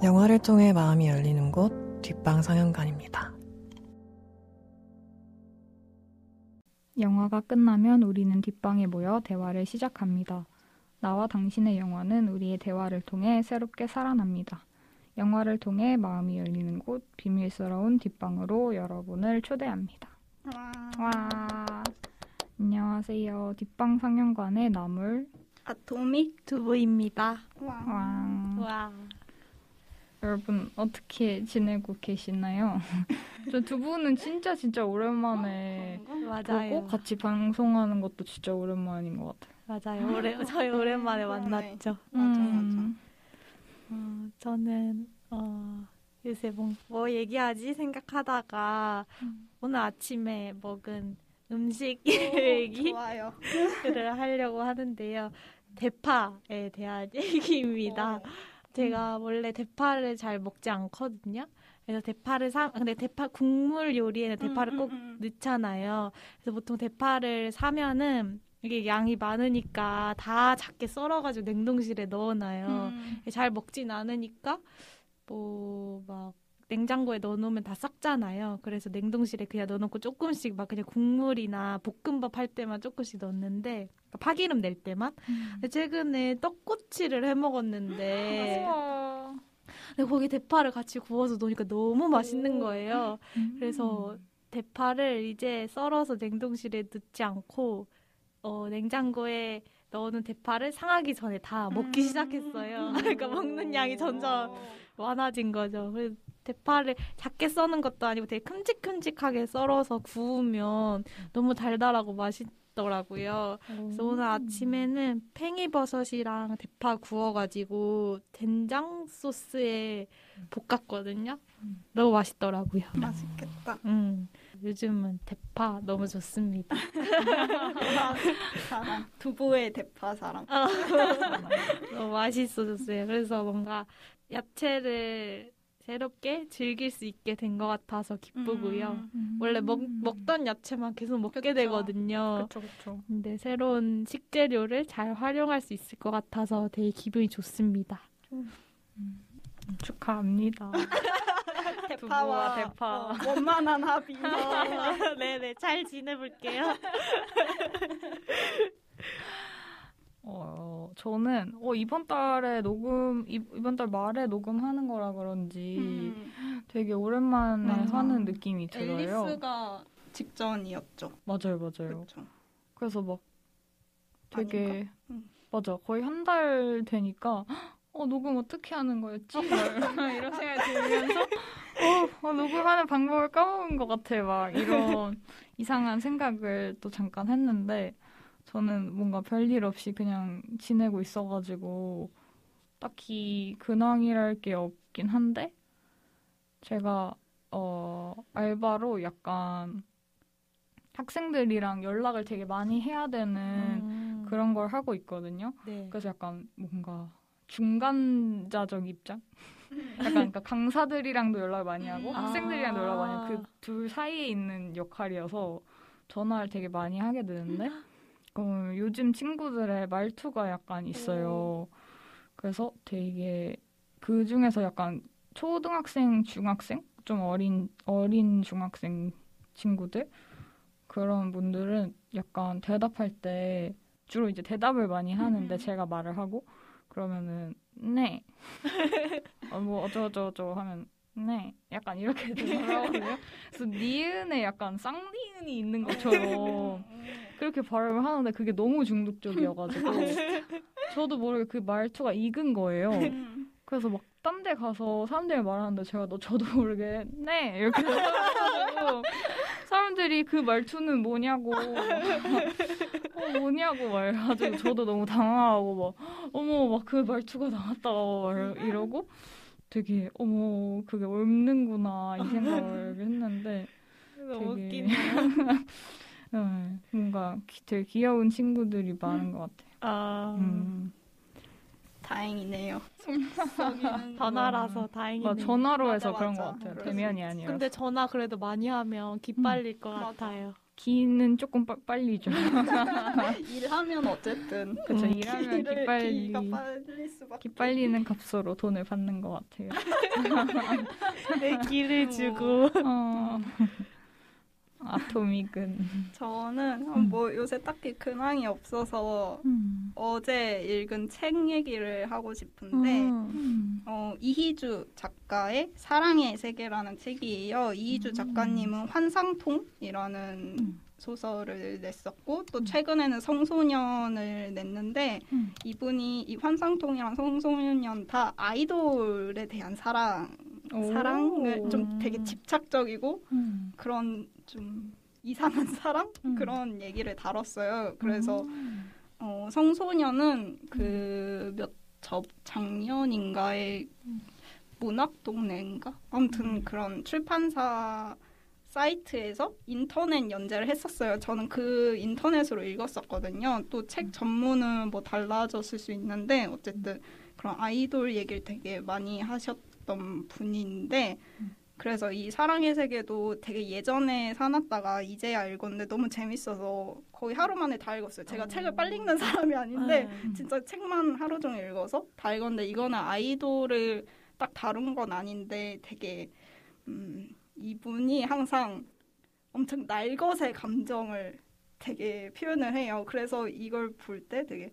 영화를 통해 마음이 열리는 곳 뒷방 상영관입니다. 영화가 끝나면 우리는 뒷방에 모여 대화를 시작합니다. 나와 당신의 영화는 우리의 대화를 통해 새롭게 살아납니다. 영화를 통해 마음이 열리는 곳 비밀스러운 뒷방으로 여러분을 초대합니다. 와. 안녕하세요. 뒷방 상영관의 나물 아토믹 두부입니다. 와. 여러분 어떻게 지내고 계시나요? 저 두 분은 진짜 오랜만에 맞아요. 보고 같이 방송하는 것도 진짜 오랜만인 것 같아요. 맞아요. 저희 오랜만에 만났죠. 맞아. 저는 요새 뭐 얘기하지 생각하다가 오늘 아침에 먹은 음식 얘기를 하려고 하는데요. 대파에 대한 얘기입니다. 제가 원래 대파를 잘 먹지 않거든요. 그래서 근데 대파 국물 요리에는 대파를 꼭 넣잖아요. 그래서 보통 대파를 사면은 이게 양이 많으니까 다 작게 썰어가지고 냉동실에 넣어놔요. 잘 먹진 않으니까 막 냉장고에 넣어놓으면 다 썩잖아요. 그래서 냉동실에 그냥 넣어놓고 조금씩 막 그냥 국물이나 볶음밥 할 때만 조금씩 넣는데 파기름 낼 때만. 근데 최근에 떡꼬치를 해 먹었는데 근데 거기 대파를 같이 구워서 넣으니까 너무 맛있는 거예요. 그래서 대파를 이제 썰어서 냉동실에 넣지 않고 냉장고에 넣어놓은 대파를 상하기 전에 다 먹기 시작했어요. 그러니까 먹는 양이 점점 많아진 거죠. 그래서 대파를 작게 써는 것도 아니고 되게 큼직큼직하게 썰어서 구우면 너무 달달하고 맛있더라고요. 그래서 오늘 아침에는 팽이버섯이랑 대파 구워가지고 된장 소스에 볶았거든요. 너무 맛있더라고요. 맛있겠다. 요즘은 대파 너무 좋습니다. 사랑. 두부의 대파 사랑. 너무 맛있어졌어요. 그래서 뭔가 야채를 새롭게 즐길 수 있게 된 것 같아서 기쁘고요. 원래 먹던 야채만 계속 먹게 되거든요. 그쵸. 근데 새로운 식재료를 잘 활용할 수 있을 것 같아서 되게 기분이 좋습니다. 축하합니다. 대파와 대파. 원만한 합의. 네네, 잘 지내볼게요. 저는 이번 달 말에 녹음하는 거라 그런지 되게 오랜만에 하는 느낌이 들어요. 앨리스가 직전이었죠. 맞아요. 그렇죠. 그래서 막 되게 맞아, 거의 한 달 되니까 녹음 어떻게 하는 거였지? 이런 생각이 들면서 녹음하는 방법을 까먹은 것 같아. 막 이런 이상한 생각을 또 잠깐 했는데 저는 뭔가 별일 없이 그냥 지내고 있어가지고 딱히 근황이랄 게 없긴 한데 제가 알바로 약간 학생들이랑 연락을 되게 많이 해야 되는 그런 걸 하고 있거든요. 네. 그래서 약간 뭔가 중간자적 입장? 약간 그러니까 강사들이랑도 연락을 많이 하고 학생들이랑도 연락을 많이 하고 그 둘 사이에 있는 역할이어서 전화를 되게 많이 하게 되는데 요즘 친구들의 말투가 약간 있어요. 그래서 되게 그 중에서 약간 초등학생, 중학생? 좀 어린 중학생 친구들? 그런 분들은 약간 대답할 때 주로 이제 대답을 많이 하는데 제가 말을 하고 그러면은 네. 뭐 어쩌고저쩌고 하면 네. 약간 이렇게 대답하거든요. 그래서 니은에 약간 쌍니은이 있는 것처럼 그렇게 발음을 하는데 그게 너무 중독적이어가지고 저도 모르게 그 말투가 익은 거예요. 그래서 막 딴 데 가서 사람들이 말하는데 저도 모르게 네 이렇게 해가지고 사람들이 그 말투는 뭐냐고 뭐냐고 말해가지고 저도 너무 당황하고 막 어머 막 그 말투가 나왔다고 이러고 되게 어머 그게 옮는구나 이 생각을 했는데 너무 되게 웃기네요. 뭔가 되게 귀여운 친구들이 많은 것 같아요. 다행이네요. 전화라서 다행이네요. 전화로 해서 맞아, 그런 맞아. 것 같아요. 그럴 대면이 수 있지. 아니라. 근데 전화 그래도 많이 하면 기빨릴 것 맞아. 같아요. 기는 조금 빨리죠. 일하면 어쨌든 그쵸, 일하면 기가 기빨리. 빨릴 수밖에. 기빨리는 값으로 돈을 받는 것 같아요. 내 기를 주고. 아토믹은. 저는 뭐 요새 딱히 근황이 없어서 어제 읽은 책 얘기를 하고 싶은데 이희주 작가의 사랑의 세계라는 책이에요. 이희주 작가님은 환상통이라는 소설을 냈었고 또 최근에는 성소년을 냈는데 이분이 이 환상통이랑 성소년 다 아이돌에 대한 사랑을 좀 되게 집착적이고 그런 좀 이상한 사랑? 그런 얘기를 다뤘어요. 그래서 성소년은 작년인가에 문학동네인가? 아무튼 그런 출판사 사이트에서 인터넷 연재를 했었어요. 저는 그 인터넷으로 읽었었거든요. 또 책 전문은 뭐 달라졌을 수 있는데 어쨌든 그런 아이돌 얘기를 되게 많이 하셨던 분인데 그래서 이 사랑의 세계도 되게 예전에 사놨다가 이제야 읽었는데 너무 재밌어서 거의 하루 만에 다 읽었어요. 제가 책을 빨리 읽는 사람이 아닌데 진짜 책만 하루 종일 읽어서 다 읽었는데 이거는 아이돌을 딱 다룬 건 아닌데 되게 이분이 항상 엄청 날것의 감정을 되게 표현을 해요. 그래서 이걸 볼 때 되게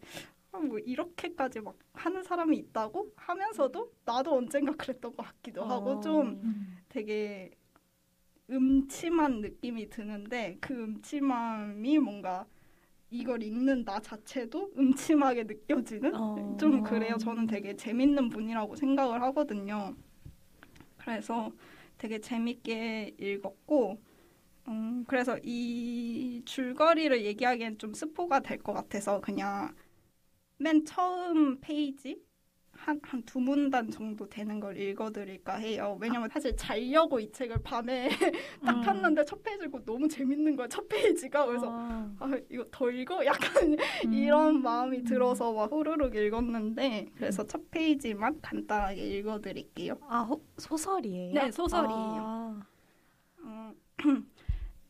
뭐 이렇게까지 막 하는 사람이 있다고 하면서도 나도 언젠가 그랬던 것 같기도 하고 좀 되게 음침한 느낌이 드는데 그 음침함이 뭔가 이걸 읽는 나 자체도 음침하게 느껴지는 좀 그래요. 저는 되게 재밌는 분이라고 생각을 하거든요. 그래서 되게 재밌게 읽었고 그래서 이 줄거리를 얘기하기엔 좀 스포가 될 것 같아서 그냥 맨 처음 페이지 한 두 문단 정도 되는 걸 읽어드릴까 해요. 왜냐면 사실 자려고 이 책을 밤에 딱 폈는데 첫 페이지고 너무 재밌는 거야. 첫 페이지가. 그래서 이거 더 읽어? 약간 이런 마음이 들어서 막 후루룩 읽었는데 그래서 첫 페이지만 간단하게 읽어드릴게요. 소설이에요? 네, 소설이에요.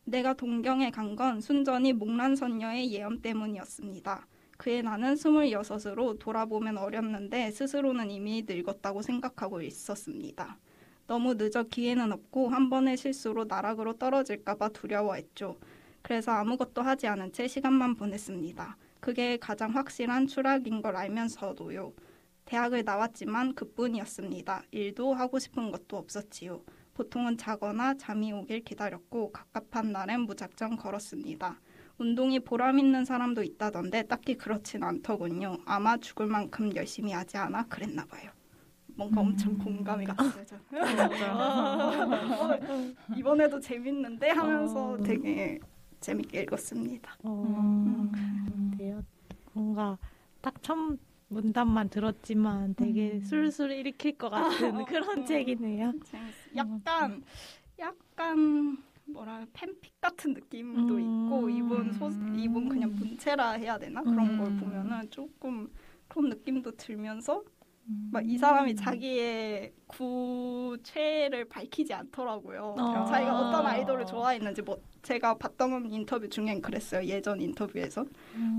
내가 동경에 간 건 순전히 목란선녀의 예언 때문이었습니다. 그의 나는 26으로 돌아보면 어렸는데 스스로는 이미 늙었다고 생각하고 있었습니다. 너무 늦어 기회는 없고 한 번의 실수로 나락으로 떨어질까 봐 두려워했죠. 그래서 아무것도 하지 않은 채 시간만 보냈습니다. 그게 가장 확실한 추락인 걸 알면서도요. 대학을 나왔지만 그뿐이었습니다. 일도 하고 싶은 것도 없었지요. 보통은 자거나 잠이 오길 기다렸고 갑갑한 날엔 무작정 걸었습니다. 운동이 보람 있는 사람도 있다던데 딱히 그렇진 않더군요. 아마 죽을 만큼 열심히 하지 않아 그랬나 봐요. 뭔가 엄청 공감이 갔어요. 이번에도 재밌는데 하면서 되게 재밌게 읽었습니다. 뭔가 딱 처음 문단만 들었지만 되게 술술 일으킬 것 같은 그런 책이네요. 약간 뭐라 팬픽 같은 느낌도 있고 이분 그냥 문체라 해야 되나 그런 걸 보면은 조금 그런 느낌도 들면서 막 이 사람이 자기의 구체를 밝히지 않더라고요. 자기가 어떤 아이돌을 좋아했는지 뭐 제가 봤던 인터뷰 중엔 그랬어요. 예전 인터뷰에서.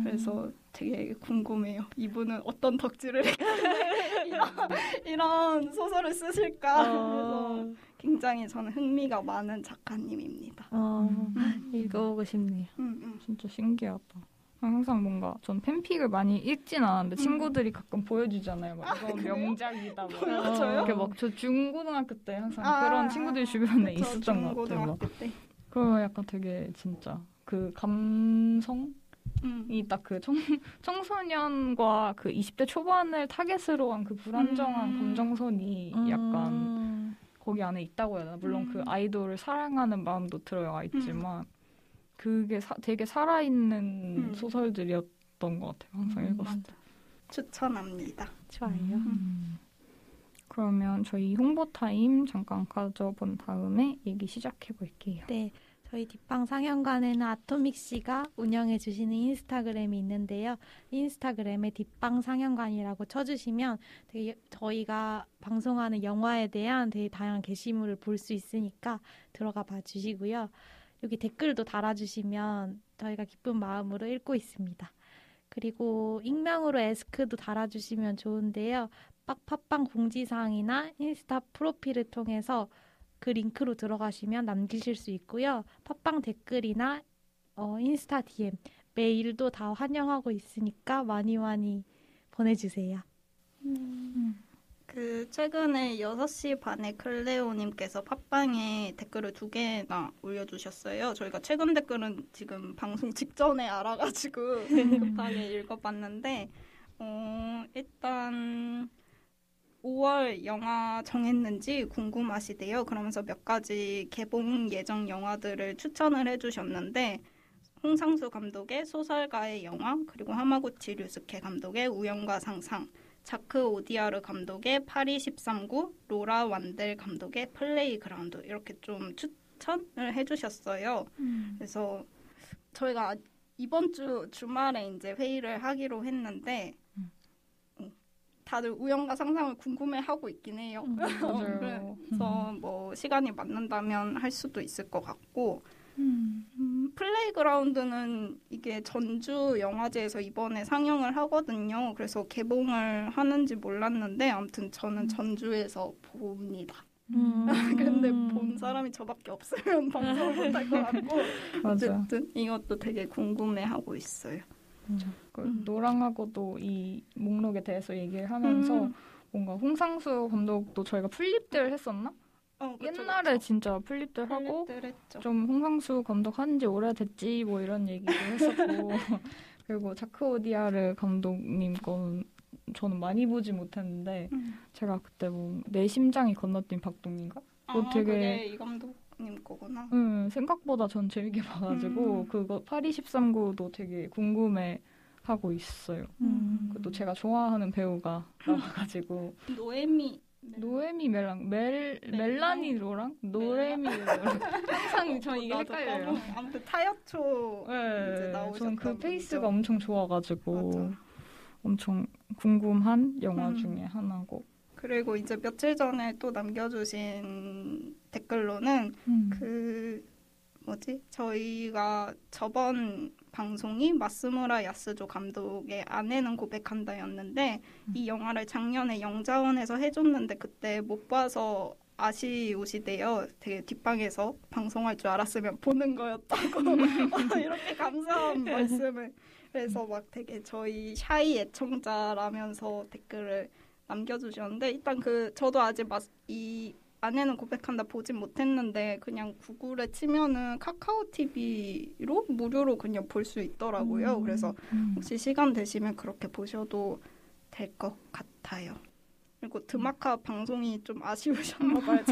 그래서 되게 궁금해요. 이분은 어떤 덕질을 이런 소설을 쓰실까. 그래서 굉장히 저는 흥미가 많은 작가님입니다. 읽어보고 싶네요. 진짜 신기하다. 항상 뭔가 전 팬픽을 많이 읽진 않았는데 친구들이 가끔 보여주잖아요. 막 이거 명작이다. 막. 보여줘요? 막 저 중고등학교 때 항상 그런 친구들이 주변에 있었던 것 같아요. 그러면 약간 되게 진짜 그 감성이 딱 그 청소년과 그 20대 초반을 타겟으로 한 그 불안정한 감정선이 약간 거기 안에 있다고 해야 되나? 물론 그 아이돌을 사랑하는 마음도 들어가 있지만 그게 되게 살아있는 소설들이었던 것 같아요. 항상 읽었을 때. 추천합니다. 좋아요. 그러면 저희 홍보 타임 잠깐 가져본 다음에 얘기 시작해 볼게요. 네. 저희 뒷방 상영관에는 아토믹 씨가 운영해 주시는 인스타그램이 있는데요. 인스타그램에 뒷방 상영관이라고 쳐주시면 되게 저희가 방송하는 영화에 대한 되게 다양한 게시물을 볼 수 있으니까 들어가 봐 주시고요. 여기 댓글도 달아주시면 저희가 기쁜 마음으로 읽고 있습니다. 그리고 익명으로 에스크도 달아주시면 좋은데요. 팟빵 공지사항이나 인스타 프로필을 통해서 그 링크로 들어가시면 남기실 수 있고요. 팟빵 댓글이나 인스타 DM, 메일도 다 환영하고 있으니까 많이 보내주세요. 그 최근에 6시 반에 클레오님께서 팟빵에 댓글을 2개나 올려주셨어요. 저희가 최근 댓글은 지금 방송 직전에 알아가지고 급하게 읽어봤는데 일단 5월 영화 정했는지 궁금하시대요. 그러면서 몇 가지 개봉 예정 영화들을 추천을 해주셨는데 홍상수 감독의 소설가의 영화, 그리고 하마구치 류스케 감독의 우연과 상상, 자크 오디아르 감독의 파리 13구, 로라 완델 감독의 플레이그라운드, 이렇게 좀 추천을 해주셨어요. 그래서 저희가 이번 주 주말에 이제 회의를 하기로 했는데 다들 우연과 상상을 궁금해하고 있긴 해요. 맞아요. 그래서 뭐 시간이 맞는다면 할 수도 있을 것 같고 플레이그라운드는 이게 전주 영화제에서 이번에 상영을 하거든요. 그래서 개봉을 하는지 몰랐는데 아무튼 저는 전주에서 봅니다. 근데 본 사람이 저밖에 없으면 방송을 못할 것 같고 어쨌든 이것도 되게 궁금해하고 있어요. 그 노랑하고도 이 목록에 대해서 얘기를 하면서 뭔가 홍상수 감독도 저희가 플립들 했었나? 그쵸, 옛날에 그쵸. 진짜 플립들 하고 했죠. 좀 홍상수 감독 한지 오래됐지 뭐 이런 얘기도 했었고 그리고 자크 오디아르 감독님 건 저는 많이 보지 못했는데 제가 그때 뭐 내 심장이 건너뛴 박동인가? 되게 그게 이 감독님 거구나. 생각보다 전 재밌게 봐가지고 그거 파리 13구도 되게 궁금해하고 있어요. 그것도 제가 좋아하는 배우가 나와가지고 노에미 멜라니 로랑? 노에미 로랑 항상 전 이게 헷갈려요. 아무튼 타협초 이제 나오셨던 저는 그 페이스가 분이죠. 엄청 좋아가지고 맞아. 엄청 궁금한 영화 중에 하나고. 그리고 이제 며칠 전에 또 남겨주신 댓글로는 저희가 저번 방송이 마스무라 야스조 감독의 아내는 고백한다였는데 이 영화를 작년에 영자원에서 해줬는데 그때 못 봐서 아쉬우시대요. 되게 뒷방에서 방송할 줄 알았으면 보는 거였다고 이렇게 감사한 말씀을. 그래서 막 되게 저희 샤이 애청자라면서 댓글을 남겨주셨는데 일단 저도 아직 이 아내는 고백한다 보진 못했는데 그냥 구글에 치면은 카카오 TV로 무료로 그냥 볼 수 있더라고요. 그래서 혹시 시간 되시면 그렇게 보셔도 될 것 같아요. 그리고 드마카 방송이 좀 아쉬우셨나 봐요.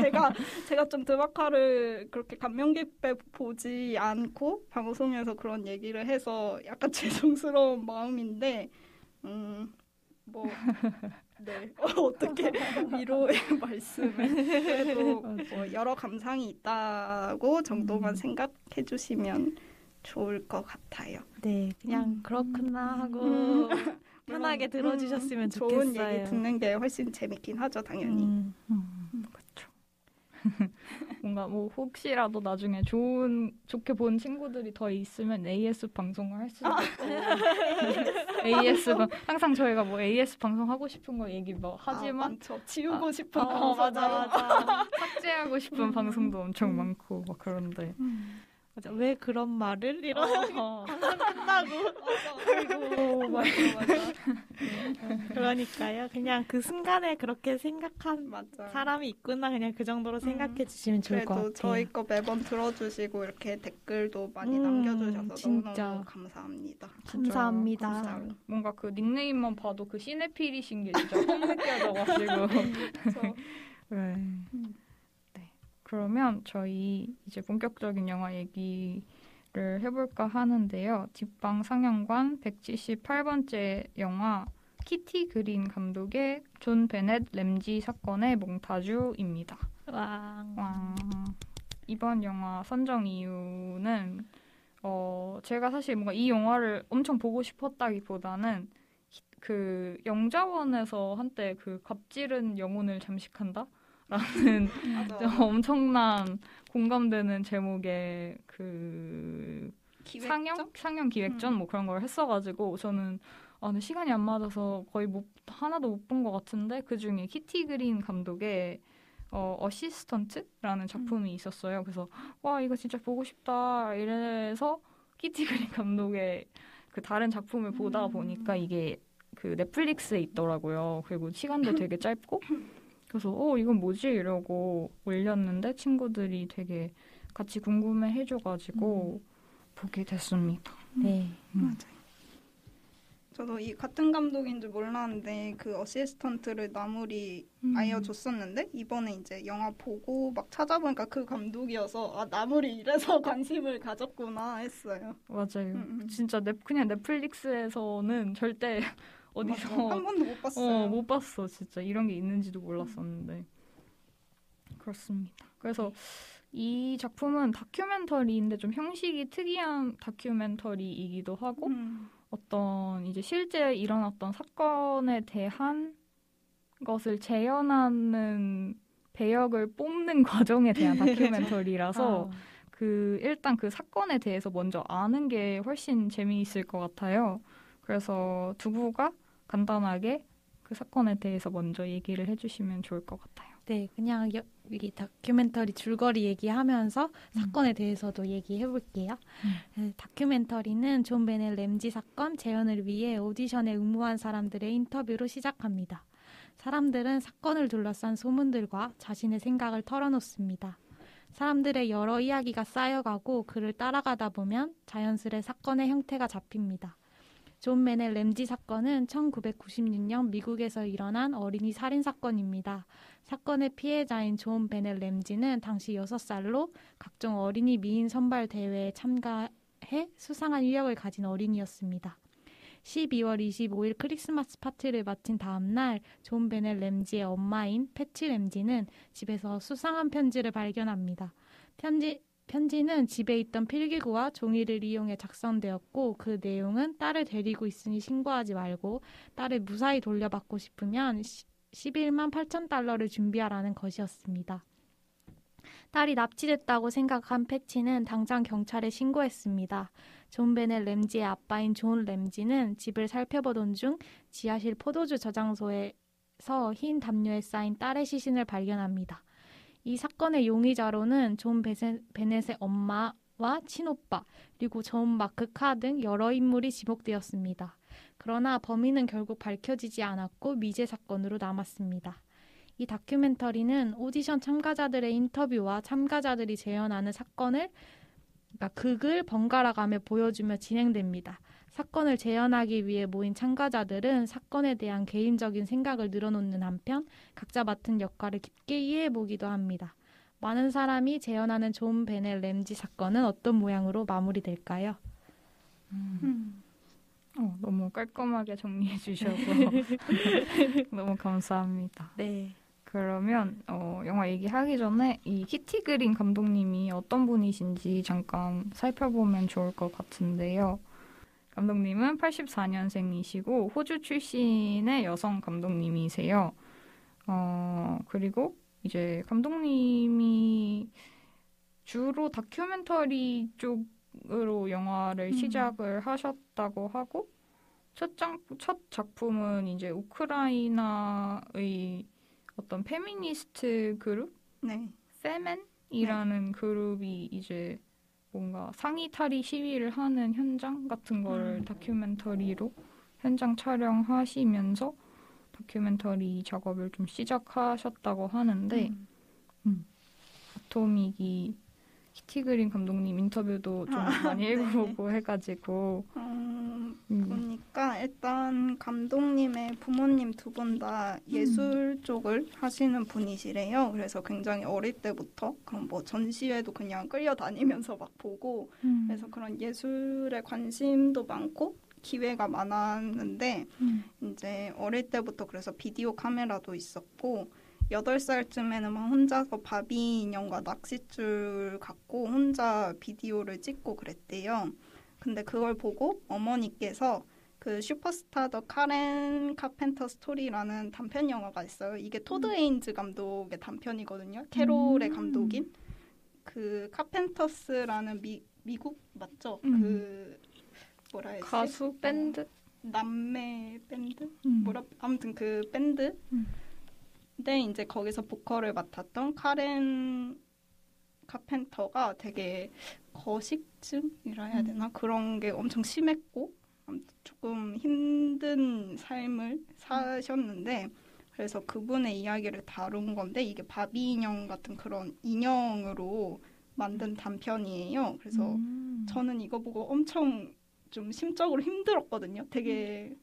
제가 좀 드마카를 그렇게 감명 깊게 보지 않고 방송에서 그런 얘기를 해서 약간 죄송스러운 마음인데 네. 어떻게 위로의 말씀을 그래도 뭐 여러 감상이 있다고 정도만 생각해 주시면 좋을 것 같아요. 네, 그냥 그렇구나 하고 편하게 들어주셨으면 좋겠어요. 좋은 얘기 듣는 게 훨씬 재밌긴 하죠, 당연히. 그렇죠. 뭔가 뭐 혹시라도 나중에 좋게 본 친구들이 더 있으면 AS 방송을 할 수도 있고 AS 항상 저희가 뭐 AS 방송 하고 싶은 거 얘기 뭐 하지만 많죠. 지우고 싶은 맞아. 삭제하고 싶은 방송도 엄청 많고 막 그런데 맞아. 왜 그런 말을 이러고 방송 끝나고 맞아. 그러니까요. 그냥 그 순간에 그렇게 생각한 맞아. 사람이 있구나. 그냥 그 정도로 생각해 주시면 좋을 것 같아요. 그래도 저희 거 매번 들어주시고 이렇게 댓글도 많이 남겨주셔서 진짜. 너무너무 감사합니다. 감사합니다. 진짜로. 뭔가 그 닉네임만 봐도 그 시네필이신 게 진짜 확 느껴져가지고 네. 그러면 저희 이제 본격적인 영화 얘기를 해볼까 하는데요. 뒷방 상영관 178번째 영화 키티 그린 감독의 존 베넷 램지 사건의 몽타주입니다. 왕. 이번 영화 선정 이유는 제가 사실 뭔가 이 영화를 엄청 보고 싶었다기보다는 그 영자원에서 한때 그 갑질은 영혼을 잠식한다? 라는 맞아. 엄청난 공감되는 제목의 그 기획전? 상영 기획전 뭐 그런 걸 했어가지고 저는 근데 시간이 안 맞아서 거의 하나도 못 본 것 같은데 그 중에 키티 그린 감독의 어시스턴트라는 작품이 있었어요. 그래서 와 이거 진짜 보고 싶다 이래서 키티 그린 감독의 그 다른 작품을 보다 보니까 이게 그 넷플릭스에 있더라고요. 그리고 시간도 되게 짧고 그래서 이건 뭐지 이러고 올렸는데 친구들이 되게 같이 궁금해 해줘가지고 보게 됐습니다. 네. 맞아요. 저도 이 같은 감독인 줄 몰랐는데 그 어시스턴트를 나물이 알려줬었는데 이번에 이제 영화 보고 막 찾아보니까 그 감독이어서 나물이 이래서 관심을 가졌구나 했어요. 맞아요. 진짜 그냥 넷플릭스에서는 절대 어디서 한 번도 못 봤어요. 못 봤어. 진짜 이런 게 있는지도 몰랐었는데 그렇습니다. 그래서 이 작품은 다큐멘터리인데 좀 형식이 특이한 다큐멘터리이기도 하고 어떤 이제 실제 일어났던 사건에 대한 것을 재현하는 배역을 뽑는 과정에 대한 다큐멘터리라서 일단 그 사건에 대해서 먼저 아는 게 훨씬 재미있을 것 같아요. 그래서 두부가 간단하게 그 사건에 대해서 먼저 얘기를 해주시면 좋을 것 같아요. 네, 그냥 여기 다큐멘터리 줄거리 얘기하면서 사건에 대해서도 얘기해볼게요. 다큐멘터리는 존 베넷 램지 사건 재현을 위해 오디션에 응모한 사람들의 인터뷰로 시작합니다. 사람들은 사건을 둘러싼 소문들과 자신의 생각을 털어놓습니다. 사람들의 여러 이야기가 쌓여가고 그를 따라가다 보면 자연스레 사건의 형태가 잡힙니다. 존 베넷 램지 사건은 1996년 미국에서 일어난 어린이 살인 사건입니다. 사건의 피해자인 존 베넷 램지는 당시 6살로 각종 어린이 미인 선발 대회에 참가해 수상한 이력을 가진 어린이였습니다. 12월 25일 크리스마스 파티를 마친 다음 날 존 베넷 램지의 엄마인 패치 램지는 집에서 수상한 편지를 발견합니다. 편지는 집에 있던 필기구와 종이를 이용해 작성되었고 그 내용은 딸을 데리고 있으니 신고하지 말고 딸을 무사히 돌려받고 싶으면 11만 8천 달러를 준비하라는 것이었습니다. 딸이 납치됐다고 생각한 패치는 당장 경찰에 신고했습니다. 존 베넷 램지의 아빠인 존 램지는 집을 살펴보던 중 지하실 포도주 저장소에서 흰 담요에 쌓인 딸의 시신을 발견합니다. 이 사건의 용의자로는 존 베넷의 엄마와 친오빠, 그리고 존 마크 카 등 여러 인물이 지목되었습니다. 그러나 범인은 결국 밝혀지지 않았고 미제 사건으로 남았습니다. 이 다큐멘터리는 오디션 참가자들의 인터뷰와 참가자들이 재현하는 사건을 극을 번갈아가며 보여주며 진행됩니다. 사건을 재현하기 위해 모인 참가자들은 사건에 대한 개인적인 생각을 늘어놓는 한편 각자 맡은 역할을 깊게 이해해보기도 합니다. 많은 사람이 재현하는 존 베넷 램지 사건은 어떤 모양으로 마무리될까요? 너무 깔끔하게 정리해 주셔서 너무 감사합니다. 네. 그러면 영화 얘기하기 전에 이 키티 그린 감독님이 어떤 분이신지 잠깐 살펴보면 좋을 것 같은데요. 감독님은 84년생이시고 호주 출신의 여성 감독님이세요. 그리고 이제 감독님이 주로 다큐멘터리 쪽으로 영화를 시작을 하셨다고 하고 첫 작품은 이제 우크라이나의 어떤 페미니스트 그룹? 네. 페멘이라는 그룹이 이제 뭔가 상의 탈의 시위를 하는 현장 같은 걸 다큐멘터리로 현장 촬영하시면서 다큐멘터리 작업을 좀 시작하셨다고 하는데 아토믹이 키티 그린 감독님 인터뷰도 좀 많이 읽어보고 해가지고 보니까 일단 감독님의 부모님 두 분 다 예술 쪽을 하시는 분이시래요. 그래서 굉장히 어릴 때부터 그런 뭐 전시회도 그냥 끌려다니면서 막 보고 그래서 그런 예술에 관심도 많고 기회가 많았는데 이제 어릴 때부터 그래서 비디오 카메라도 있었고 8살쯤에는 막 혼자서 바비 인형과 낚싯줄 갖고 혼자 비디오를 찍고 그랬대요. 근데 그걸 보고 어머니께서 그 슈퍼스타 더 카렌 카펜터 스토리라는 단편 영화가 있어요. 이게 토드 헤인즈 감독의 단편이거든요. 캐롤의 감독인. 그 카펜터스라는 미국 맞죠? 그 뭐라 해야지? 가수 밴드? 남매 밴드? 아무튼 그 밴드. 근데 이제 거기서 보컬을 맡았던 카렌 카펜터가 되게 거식증이라 해야 되나? 그런 게 엄청 심했고 조금 힘든 삶을 사셨는데 그래서 그분의 이야기를 다룬 건데 이게 바비 인형 같은 그런 인형으로 만든 단편이에요. 그래서 저는 이거 보고 엄청 좀 심적으로 힘들었거든요. 되게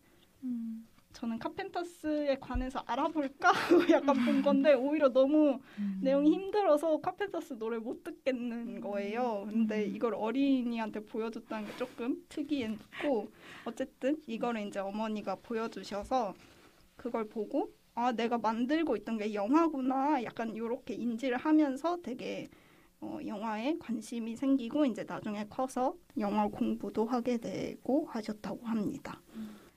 저는 카펜터스에 관해서 알아볼까 약간 본 건데 오히려 너무 내용이 힘들어서 카펜터스 노래 못 듣겠는 거예요. 근데 이걸 어린이한테 보여줬다는 게 조금 특이했고 어쨌든 이거를 이제 어머니가 보여주셔서 그걸 보고 아 내가 만들고 있던 게 영화구나 약간 이렇게 인지를 하면서 되게 영화에 관심이 생기고 이제 나중에 커서 영화 공부도 하게 되고 하셨다고 합니다.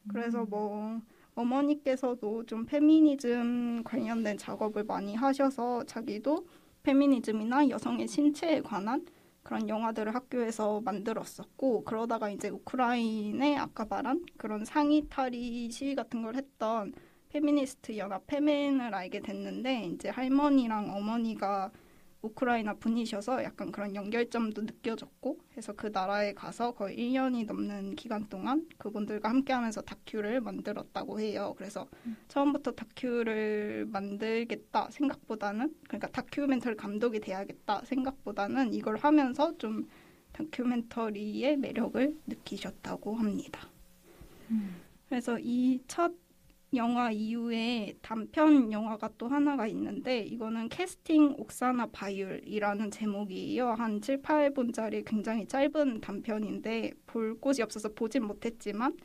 그래서 뭐 어머니께서도 좀 페미니즘 관련된 작업을 많이 하셔서 자기도 페미니즘이나 여성의 신체에 관한 그런 영화들을 학교에서 만들었었고 그러다가 이제 우크라이나에 아까 말한 그런 상의 탈의 시위 같은 걸 했던 페미니스트 연합 페멘을 알게 됐는데 이제 할머니랑 어머니가 우크라이나 분이셔서 약간 그런 연결점도 느껴졌고 해서 그 나라에 가서 거의 1년이 넘는 기간 동안 그분들과 함께하면서 다큐를 만들었다고 해요. 그래서 처음부터 다큐를 만들겠다 생각보다는 그러니까 다큐멘터리 감독이 돼야겠다 생각보다는 이걸 하면서 좀 다큐멘터리의 매력을 느끼셨다고 합니다. 그래서 이 첫 영화 이후에 단편 영화가 또 하나가 있는데 이거는 캐스팅 옥사나 바율이라는 제목이에요. 한 7, 8분짜리 굉장히 짧은 단편인데 볼 곳이 없어서 보진 못했지만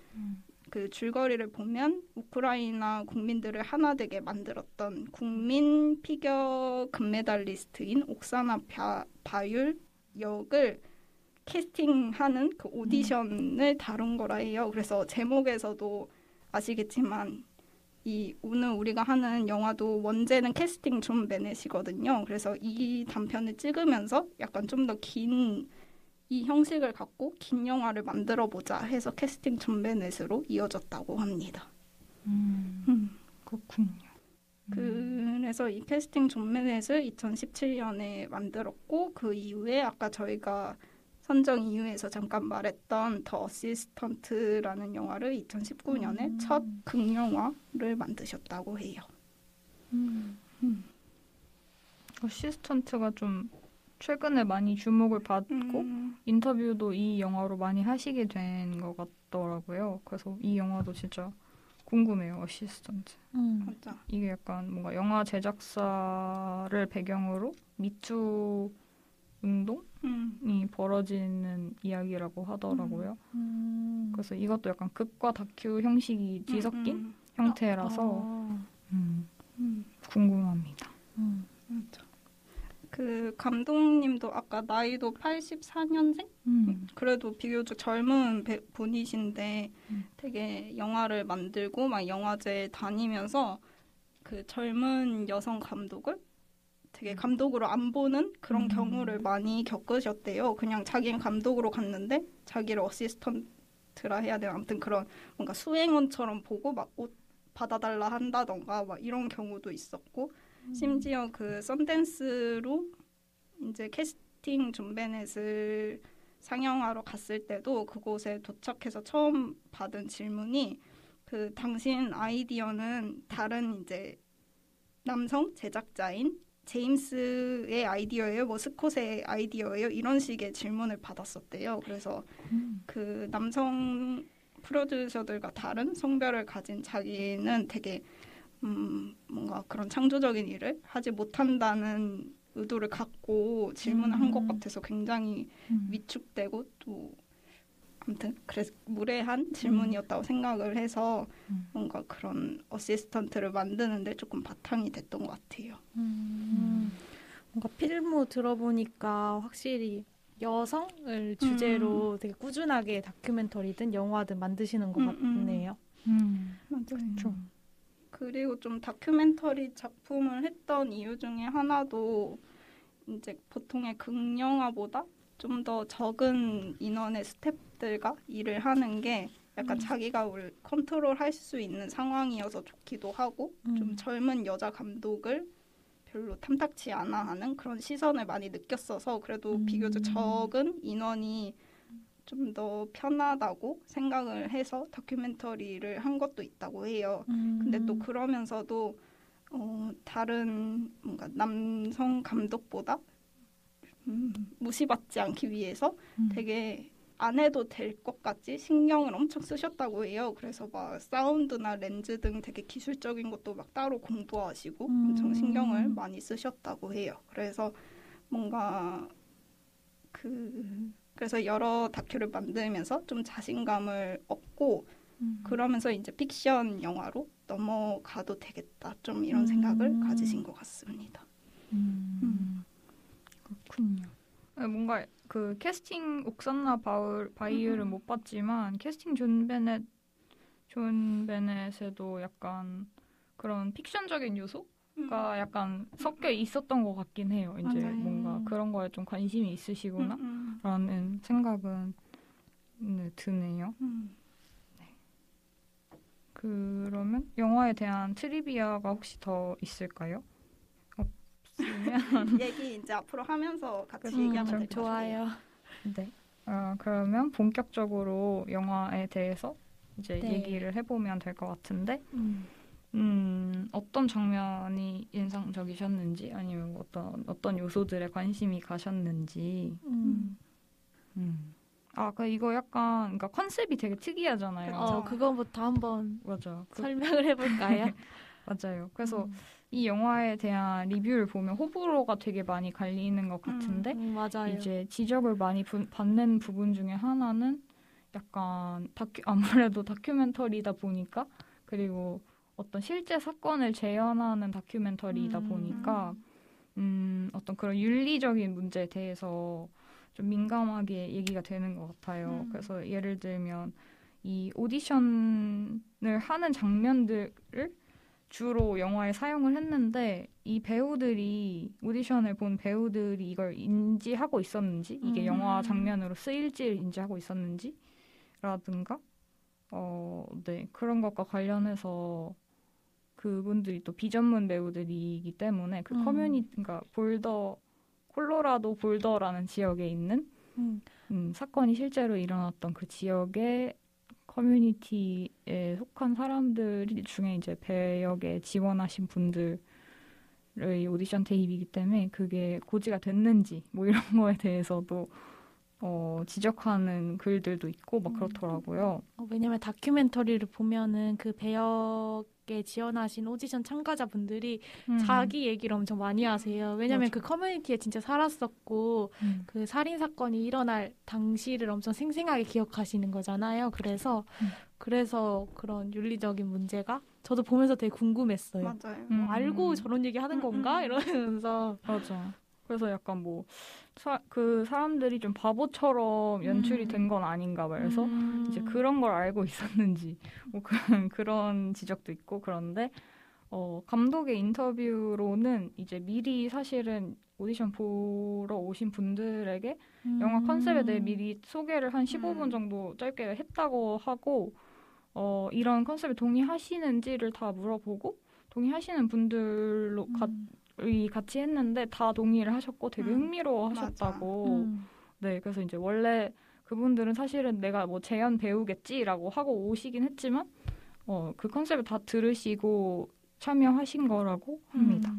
그 줄거리를 보면 우크라이나 국민들을 하나 되게 만들었던 국민 피겨 금메달리스트인 옥사나 바율 역을 캐스팅하는 그 오디션을 다룬 거라 해요. 그래서 제목에서도 아시겠지만 오늘 우리가 하는 영화도 원제는 캐스팅 존 베넷이거든요. 그래서 이 단편을 찍으면서 약간 좀 더 긴 이 형식을 갖고 긴 영화를 만들어보자 해서 캐스팅 존 베넷으로 이어졌다고 합니다. 그렇군요. 그래서 이 캐스팅 존 베넷을 2017년에 만들었고 그 이후에 아까 저희가 선정 이유에서 잠깐 말했던 더 어시스턴트라는 영화를 2019년에 첫 극영화를 만드셨다고 해요. 어시스턴트가 좀 최근에 많이 주목을 받고 인터뷰도 이 영화로 많이 하시게 된 것 같더라고요. 그래서 이 영화도 진짜 궁금해요. 어시스턴트. 맞아. 이게 약간 뭔가 영화 제작사를 배경으로 미투 운동이 벌어지는 이야기라고 하더라고요. 그래서 이것도 약간 극과 다큐 형식이 뒤섞인 형태라서 궁금합니다. 맞아. 그 감독님도 아까 나이도 84년생? 그래도 비교적 젊은 분이신데 되게 영화를 만들고 막 영화제 다니면서 그 젊은 여성 감독을 되게 감독으로 안 보는 그런 경우를 많이 겪으셨대요. 그냥 자기는 감독으로 갔는데 자기를 어시스턴트라 해야 되나 아무튼 그런 뭔가 수행원처럼 보고 막 옷 받아달라 한다던가 막 이런 경우도 있었고 심지어 그 썬댄스로 이제 캐스팅 존 베넷을 상영하러 갔을 때도 그곳에 도착해서 처음 받은 질문이 그 당신 아이디어는 다른 이제 남성 제작자인 제임스의 아이디어예요? 뭐 스콧의 아이디어예요? 이런 식의 질문을 받았었대요. 그래서 그 남성 프로듀서들과 다른 성별을 가진 자기는 되게 뭔가 그런 창조적인 일을 하지 못한다는 의도를 갖고 질문을 한 것 같아서 굉장히 위축되고 또 아무튼 그래서 무례한 질문이었다고 생각을 해서 뭔가 그런 어시스턴트를 만드는데 조금 바탕이 됐던 것 같아요. 뭔가 필모 들어보니까 확실히 여성을 주제로 되게 꾸준하게 다큐멘터리든 영화든 만드시는 것 같네요. 맞아요. 그렇죠. 그리고 좀 다큐멘터리 작품을 했던 이유 중에 하나도 이제 보통의 극영화보다 좀 더 적은 인원의 스태프들과 일을 하는 게 약간 자기가 컨트롤할 수 있는 상황이어서 좋기도 하고 좀 젊은 여자 감독을 별로 탐탁치 않아 하는 그런 시선을 많이 느꼈어서 그래도 비교적 적은 인원이 좀 더 편하다고 생각을 해서 다큐멘터리를 한 것도 있다고 해요. 근데 또 그러면서도 다른 뭔가 남성 감독보다 무시받지 않기 위해서 되게 안 해도 될 것 같이 신경을 엄청 쓰셨다고 해요. 그래서 막 사운드나 렌즈 등 되게 기술적인 것도 막 따로 공부하시고 엄청 신경을 많이 쓰셨다고 해요. 그래서 뭔가 그래서 여러 다큐를 만들면서 좀 자신감을 얻고 그러면서 이제 픽션 영화로 넘어가도 되겠다. 좀 이런 생각을 가지신 것 같습니다. 그렇군요. 뭔가 그 캐스팅 옥산나 바이유는 못 봤지만 캐스팅 존 베넷에도 약간 그런 픽션적인 요소가 약간 섞여 있었던 것 같긴 해요. 이제 맞아요. 뭔가 그런 거에 좀 관심이 있으시구나라는 생각은 드네요. 네. 그러면 영화에 대한 트리비아가 혹시 더 있을까요? 없으면 얘기 이제 앞으로 하면서 같이 그렇죠. 얘기하면 될 것 같아요. 좋아요. 네. 그러면 본격적으로 영화에 대해서 이제 네. 얘기를 해보면 될 것 같은데, 어떤 장면이 인상적이셨는지, 아니면 어떤 요소들에 관심이 가셨는지. 이거 약간, 그러니까 컨셉이 되게 특이하잖아요. 그거부터 한번 맞아. 설명을 해볼까요? 맞아요. 그래서 이 영화에 대한 리뷰를 보면 호불호가 되게 많이 갈리는 것 같은데, 맞아요. 이제 지적을 많이 받는 부분 중에 하나는 약간 아무래도 다큐멘터리다 보니까, 그리고 어떤 실제 사건을 재현하는 다큐멘터리이다 보니까 어떤 그런 윤리적인 문제에 대해서 좀 민감하게 얘기가 되는 것 같아요. 그래서 예를 들면 이 오디션을 하는 장면들을 주로 영화에 사용을 했는데 이 배우들이 오디션을 본 배우들이 이걸 인지하고 있었는지 이게 영화 장면으로 쓰일지를 인지하고 있었는지라든가 네 그런 것과 관련해서 그분들이 또 비전문 배우들이기 때문에 그 그러니까 콜로라도 볼더라는 지역에 있는 사건이 실제로 일어났던 그 지역의 커뮤니티에 속한 사람들 중에 이제 배역에 지원하신 분들의 오디션 테이프이기 때문에 그게 고지가 됐는지 뭐 이런 거에 대해서도 지적하는 글들도 있고 막 그렇더라고요. 왜냐면 다큐멘터리를 보면은 그 배역에 지원하신 오디션 참가자분들이 자기 얘기를 엄청 많이 하세요. 왜냐면 맞아. 그 커뮤니티에 진짜 살았었고 그 살인 사건이 일어날 당시를 엄청 생생하게 기억하시는 거잖아요. 그래서 그런 윤리적인 문제가 저도 보면서 되게 궁금했어요. 맞아요. 알고 저런 얘기 하는 건가? 이러면서. 맞아. 그래서 약간 뭐 그 사람들이 좀 바보처럼 연출이 된 건 아닌가 말해서 이제 그런 걸 알고 있었는지 뭐 그런 지적도 있고 그런데 감독의 인터뷰로는 이제 미리 사실은 오디션 보러 오신 분들에게 영화 컨셉에 대해 미리 소개를 한 15분 정도 짧게 했다고 하고 이런 컨셉에 동의하시는지를 다 물어보고 동의하시는 분들로 같이 했는데 다 동의를 하셨고 되게 흥미로워 하셨다고. 네, 그래서 이제 원래 그분들은 사실은 내가 뭐 재연 배우겠지라고 하고 오시긴 했지만 그 컨셉을 다 들으시고 참여하신 거라고 합니다.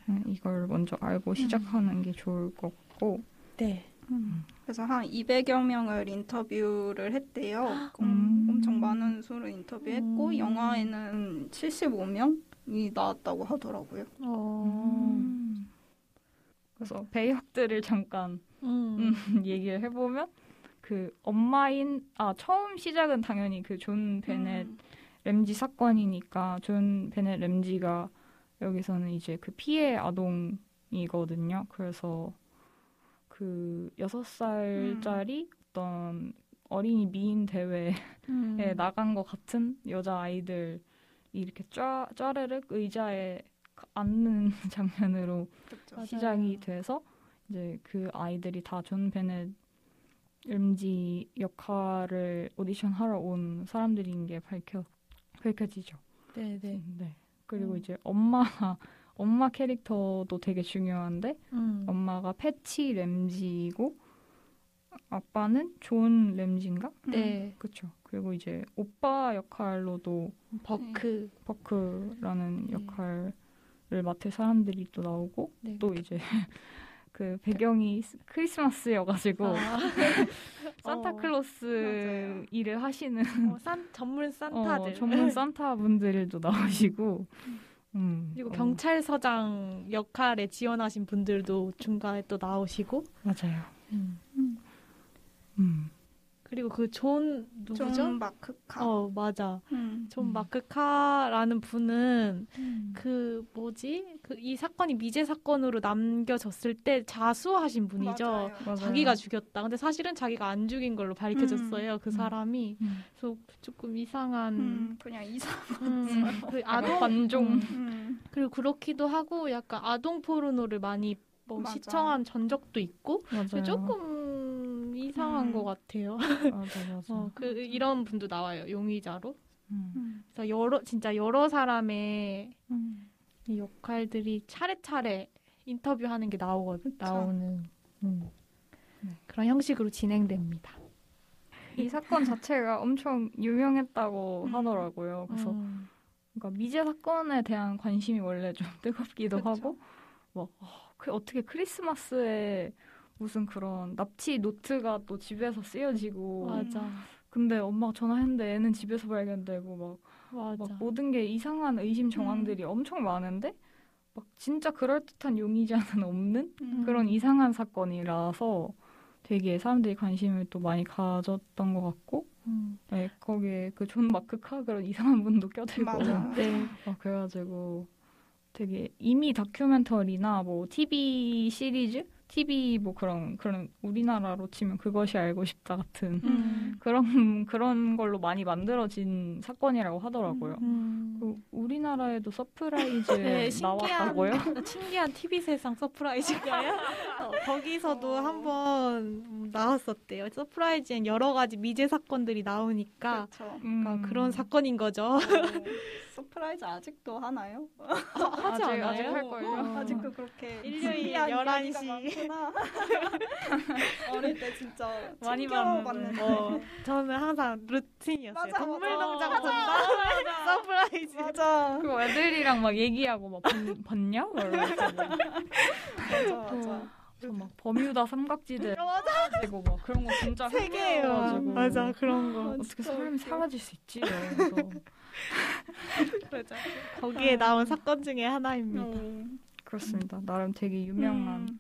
네, 이걸 먼저 알고 시작하는 게 좋을 것 같고. 네. 그래서 한 200여 명을 인터뷰를 했대요. 엄청 많은 수를 인터뷰했고 영화에는 75명이 나왔다고 하더라고요. 그래서 배역들을 잠깐 얘기를 해보면 그 엄마인 처음 시작은 당연히 그 존 베넷 램지 사건이니까 존 베넷 램지가 여기서는 이제 그 피해 아동이거든요. 그래서 그 6살짜리 어떤 어린이 미인 대회에 나간 것 같은 여자 아이들이 이렇게 쪼르륵 의자에 앉는 장면으로 그쵸. 시작이 돼서 이제 그 아이들이 다 존 베넷 램지 역할을 오디션 하러 온 사람들인 게 밝혀지죠. 네네. 네. 그리고 이제 엄마 캐릭터도 되게 중요한데 엄마가 패치 램지이고 아빠는 존 램지인가? 네. 그렇죠. 그리고 이제 오빠 역할로도 버크라는 역할을 맡을 사람들이 또 나오고 네. 또 이제 그 배경이 크리스마스여가지고 산타클로스 일을 하시는 전문 산타들. 전문 산타 분들도 나오시고 그리고 경찰서장 역할에 지원하신 분들도 중간에 또 나오시고 맞아요. 그리고 그 존 누구죠? 존 마크카. 맞아. 존 마크카라는 분은 그 이 사건이 미제 사건으로 남겨졌을 때 자수하신 분이죠. 맞아요. 자기가 죽였다. 근데 사실은 자기가 안 죽인 걸로 밝혀졌어요. 그 사람이. 그래서 조금 이상한 그냥 이상한 그 아동 관종 그리고 그렇기도 하고 약간 아동 포르노를 많이 맞아. 시청한 전적도 있고 맞아요. 조금 이상한 것 같아요. 맞아. 이런 분도 나와요. 용의자로. 그래서 진짜 여러 사람의 이 역할들이 차례차례 인터뷰하는 게 나오는 그런 형식으로 진행됩니다. 이 사건 자체가 엄청 유명했다고 하더라고요. 그래서 그러니까 미제 사건에 대한 관심이 원래 좀 뜨겁기도 그쵸. 하고 막 어떻게 크리스마스에 무슨 그런 납치 노트가 또 집에서 쓰여지고 맞아. 근데 엄마가 전화했는데 애는 집에서 발견되고 막 모든 게 이상한 의심 정황들이 엄청 많은데 막 진짜 그럴듯한 용의자는 없는 그런 이상한 사건이라서 되게 사람들이 관심을 또 많이 가졌던 것 같고 네, 거기에 그 존 마크카 그런 이상한 분도 껴들고 맞아. 네. 그래가지고 되게 이미 다큐멘터리나 뭐 TV 시리즈, TV 뭐 그런 우리나라로 치면 그것이 알고 싶다 같은 그런 걸로 많이 만들어진 사건이라고 하더라고요. 그 우리나라에도 서프라이즈에 나왔다고요? 신기한 TV 세상 서프라이즈가요? 거기서도 한번 나왔었대요. 서프라이즈엔 여러 가지 미제 사건들이 나오니까 그렇죠. 그런 사건인 거죠. 서프라이즈 아직도 하나요? 하지 않아요? 아직 할걸요? 아직도 그렇게 일요일 신기한 11시. 이야기가 많구나. 어릴 때 진짜 많이 챙겨봤는데. 저는 항상 루틴이었어요. 맞아, 동물농장 맞아. 본다. 서프라이즈. 맞아. 그리고 애들이랑 막 얘기하고 막 봤냐? 맞아. 막 버뮤다 삼각지대 그리고 막 그런 거 진짜 세계예요. 맞아, 그런 거. 어떻게 사람이 사라질 수 있지? 이러면서 맞아. 거기에 나온 사건 중에 하나입니다. 그렇습니다. 나름 되게 유명한.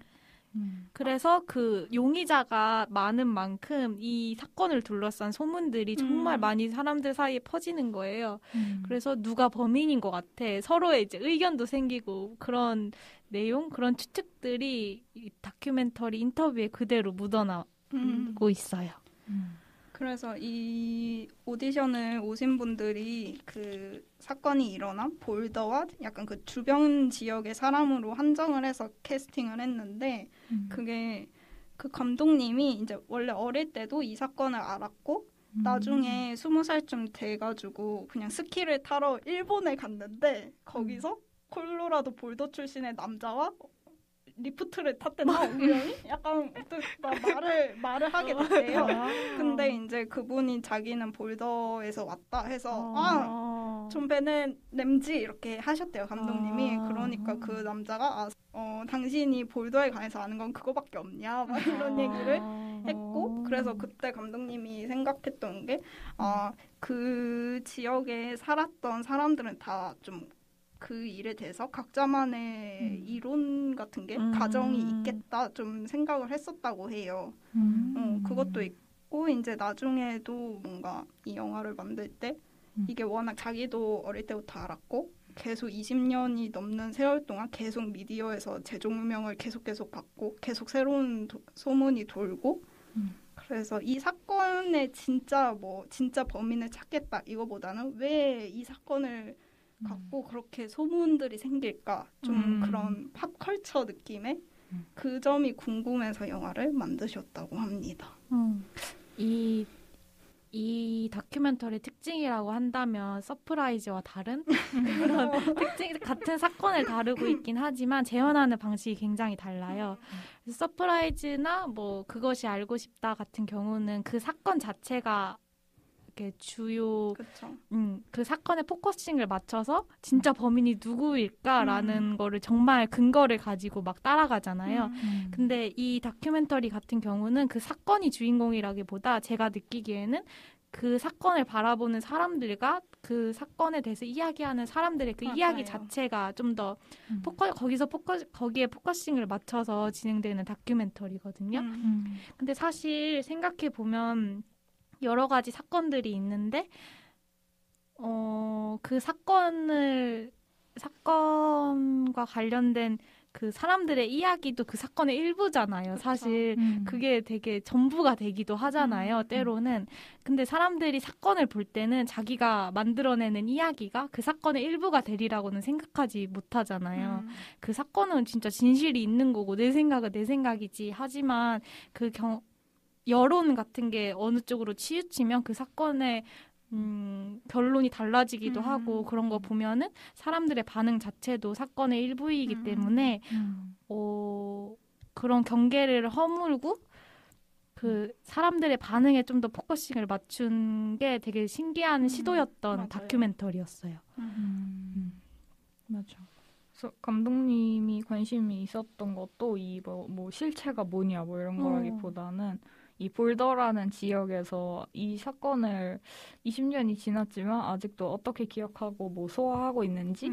그래서 그 용의자가 많은 만큼 이 사건을 둘러싼 소문들이 정말 많이 사람들 사이에 퍼지는 거예요. 그래서 누가 범인인 것 같아. 서로의 이제 의견도 생기고 그런 내용, 그런 추측들이 이 다큐멘터리 인터뷰에 그대로 묻어나고 있어요. 그래서 이 오디션을 오신 분들이 그 사건이 일어난 볼더와 약간 그 주변 지역의 사람으로 한정을 해서 캐스팅을 했는데 그게 그 감독님이 이제 원래 어릴 때도 이 사건을 알았고 나중에 20살쯤 돼가지고 그냥 스키를 타러 일본에 갔는데 거기서 콜로라도 볼더 출신의 남자와 리프트를 탔대나 우연히 약간 말을 하게 됐대요. 근데 이제 그분이 자기는 볼더에서 왔다 해서 존 베넷 램지 이렇게 하셨대요 감독님이. 그러니까 그 남자가 당신이 볼더에 관해서 아는 건 그거밖에 없냐 막 이런 얘기를 했고 그래서 그때 감독님이 생각했던 게 그 지역에 살았던 사람들은 다 좀 그 일에 대해서 각자만의 이론 같은 게 가정이 있겠다 좀 생각을 했었다고 해요. 그것도 있고 했고 이제 나중에도 뭔가 이 영화를 만들 때 이게 워낙 자기도 어릴 때부터 알았고 계속 20년이 넘는 세월 동안 계속 미디어에서 재조명을 계속 받고 계속 새로운 소문이 돌고 그래서 이 사건의 진짜 범인을 찾겠다 이거보다는 왜 이 사건을 갖고 그렇게 소문들이 생길까 좀 그런 팝컬처 느낌의 그 점이 궁금해서 영화를 만드셨다고 합니다. 이 다큐멘터리 특징이라고 한다면 서프라이즈와 다른 그런 특징 같은 사건을 다루고 있긴 하지만 재현하는 방식이 굉장히 달라요. 그래서 서프라이즈나 뭐 그것이 알고 싶다 같은 경우는 그 사건 자체가 이렇게 주요 그 사건에 포커싱을 맞춰서 진짜 범인이 누구일까라는 거를 정말 근거를 가지고 막 따라가잖아요. 근데 이 다큐멘터리 같은 경우는 그 사건이 주인공이라기보다 제가 느끼기에는 그 사건을 바라보는 사람들과 그 사건에 대해서 이야기하는 사람들의 그 맞아요. 이야기 자체가 좀 더 거기에 포커싱을 맞춰서 진행되는 다큐멘터리거든요. 근데 사실 생각해 보면 여러 가지 사건들이 있는데 그 사건과 관련된 그 사람들의 이야기도 그 사건의 일부잖아요. 사실 그게 되게 전부가 되기도 하잖아요. 때로는. 근데 사람들이 사건을 볼 때는 자기가 만들어내는 이야기가 그 사건의 일부가 되리라고는 생각하지 못하잖아요. 그 사건은 진짜 진실이 있는 거고 내 생각은 내 생각이지. 하지만 여론 같은 게 어느 쪽으로 치우치면 그 사건의 결론이 달라지기도 하고 그런 거 보면은 사람들의 반응 자체도 사건의 일부이기 때문에 그런 경계를 허물고 그 사람들의 반응에 좀 더 포커싱을 맞춘 게 되게 신기한 시도였던 맞아요. 다큐멘터리였어요. 맞아. 그래서 감독님이 관심이 있었던 것도 이 뭐 실체가 뭐냐 뭐 이런 거라기보다는 이 볼더라는 지역에서 이 사건을 20년이 지났지만 아직도 어떻게 기억하고 뭐 소화하고 있는지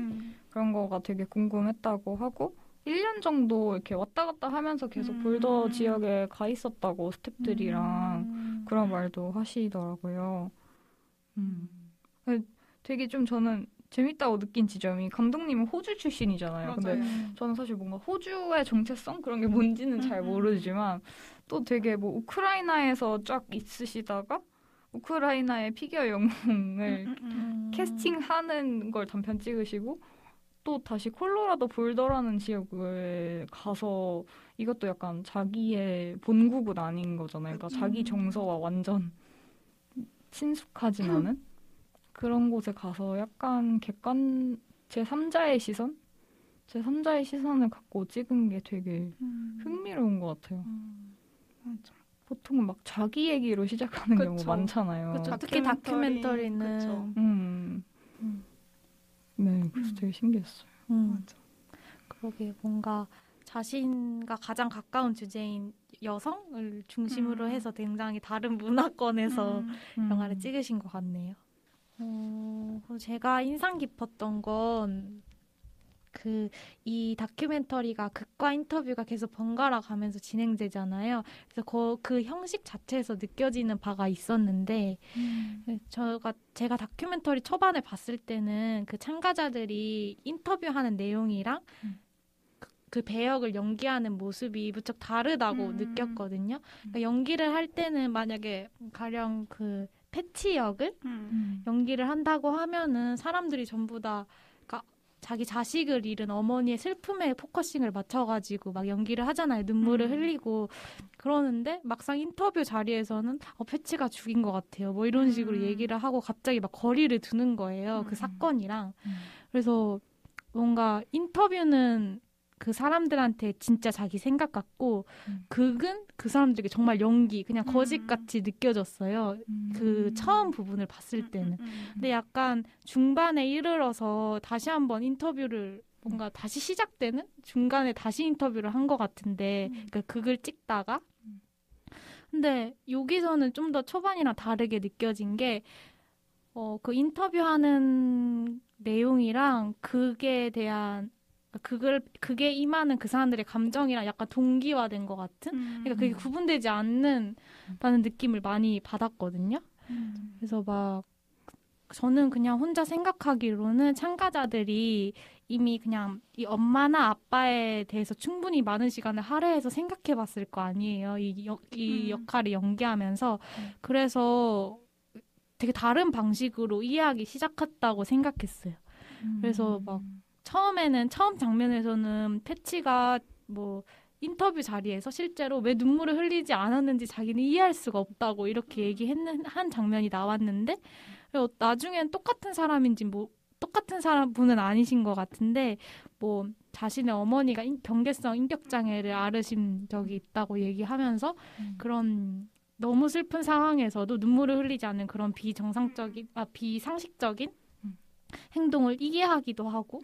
그런 거가 되게 궁금했다고 하고 1년 정도 이렇게 왔다 갔다 하면서 계속 볼더 지역에 가 있었다고 스태프들이랑 그런 말도 하시더라고요. 되게 좀 저는 재밌다고 느낀 지점이 감독님은 호주 출신이잖아요. 근데 저는 사실 뭔가 호주의 정체성 그런 게 뭔지는 잘 모르지만 또 되게 뭐 우크라이나에서 쫙 있으시다가 우크라이나의 피겨 영웅을 캐스팅하는 걸 단편 찍으시고 또 다시 콜로라도 볼더라는 지역을 가서 이것도 약간 자기의 본국은 아닌 거잖아요. 그러니까 자기 정서와 완전 친숙하진 않은 그런 곳에 가서 약간 제3자의 시선을 갖고 찍은 게 되게 흥미로운 것 같아요. 맞아. 보통은 막 자기 얘기로 시작하는 경우 많잖아요. 그쵸. 특히 다큐멘터리는. 네, 그래서 되게 신기했어요. 맞아. 그러게 뭔가 자신과 가장 가까운 주제인 여성을 중심으로 해서 굉장히 다른 문화권에서 영화를 찍으신 것 같네요. 제가 인상 깊었던 건 이 다큐멘터리가 극과 인터뷰가 계속 번갈아 가면서 진행되잖아요. 그래서 그 형식 자체에서 느껴지는 바가 있었는데, 제가 다큐멘터리 초반에 봤을 때는 그 참가자들이 인터뷰하는 내용이랑 그 배역을 연기하는 모습이 무척 다르다고 느꼈거든요. 그러니까 연기를 할 때는 만약에 가령 그 패치 역을 연기를 한다고 하면은 사람들이 전부 다 자기 자식을 잃은 어머니의 슬픔에 포커싱을 맞춰가지고 막 연기를 하잖아요. 눈물을 흘리고 그러는데 막상 인터뷰 자리에서는 패치가 죽인 것 같아요. 뭐 이런 식으로 얘기를 하고 갑자기 막 거리를 두는 거예요. 그 사건이랑. 그래서 뭔가 인터뷰는 그 사람들한테 진짜 자기 생각 같고 극은 그 사람들에게 정말 연기 그냥 거짓같이 느껴졌어요. 그 처음 부분을 봤을 때는. 근데 약간 중반에 이르러서 다시 한번 인터뷰를 뭔가 다시 시작되는 중간에 다시 인터뷰를 한 것 같은데 그 극을 찍다가 근데 여기서는 좀 더 초반이랑 다르게 느껴진 게 그 인터뷰하는 내용이랑 극에 대한 그게 임하는 그 사람들의 감정이랑 약간 동기화된 것 같은? 그러니까 그게 구분되지 않는다는 느낌을 많이 받았거든요. 그래서 막 저는 그냥 혼자 생각하기로는 참가자들이 이미 그냥 이 엄마나 아빠에 대해서 충분히 많은 시간을 할애해서 생각해 봤을 거 아니에요. 이 역할을 연기하면서. 그래서 되게 다른 방식으로 이해하기 시작했다고 생각했어요. 그래서 막 처음 장면에서는 패치가 뭐 인터뷰 자리에서 실제로 왜 눈물을 흘리지 않았는지 자기는 이해할 수가 없다고 이렇게 한 장면이 나왔는데 나중엔 똑같은 사람인지 뭐 똑같은 분은 아니신 것 같은데 뭐 자신의 어머니가 경계성 인격장애를 앓으신 적이 있다고 얘기하면서 그런 너무 슬픈 상황에서도 눈물을 흘리지 않는 그런 비상식적인 행동을 이해하기도 하고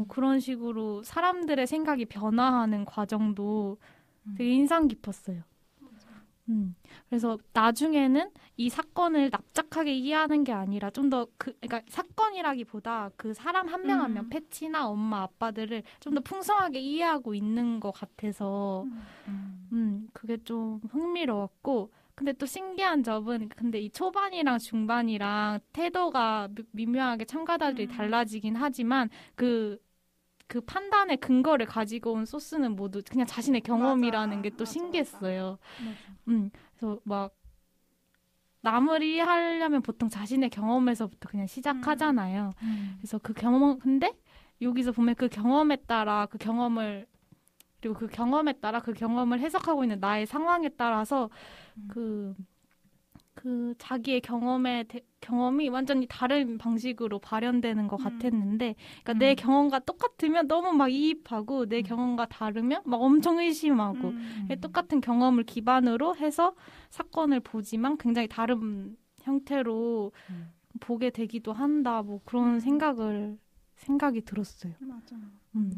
그런 식으로 사람들의 생각이 변화하는 과정도 되게 인상 깊었어요. 그래서 나중에는 이 사건을 납작하게 이해하는 게 아니라 좀 더 그러니까 사건이라기보다 그 사람 한 명 한 명 패치나 엄마 아빠들을 좀 더 풍성하게 이해하고 있는 것 같아서 그게 좀 흥미로웠고 근데 또 신기한 점은 근데 이 초반이랑 중반이랑 태도가 미묘하게 참가자들이 달라지긴 하지만 그 판단의 근거를 가지고 온 소스는 모두 그냥 자신의 경험이라는 게 또 신기했어요. 그래서 막 남을 이해하려면 보통 자신의 경험에서부터 그냥 시작하잖아요. 그래서 그 경험 근데 여기서 보면 그 경험에 따라 그 경험을 해석하고 있는 나의 상황에 따라서 그 자기의 경험이 완전히 다른 방식으로 발현되는 것 같았는데, 그러니까 내 경험과 똑같으면 너무 막 이입하고, 내 경험과 다르면 막 엄청 의심하고, 똑같은 경험을 기반으로 해서 사건을 보지만 굉장히 다른 형태로 보게 되기도 한다, 뭐 그런 생각이 들었어요. 맞아.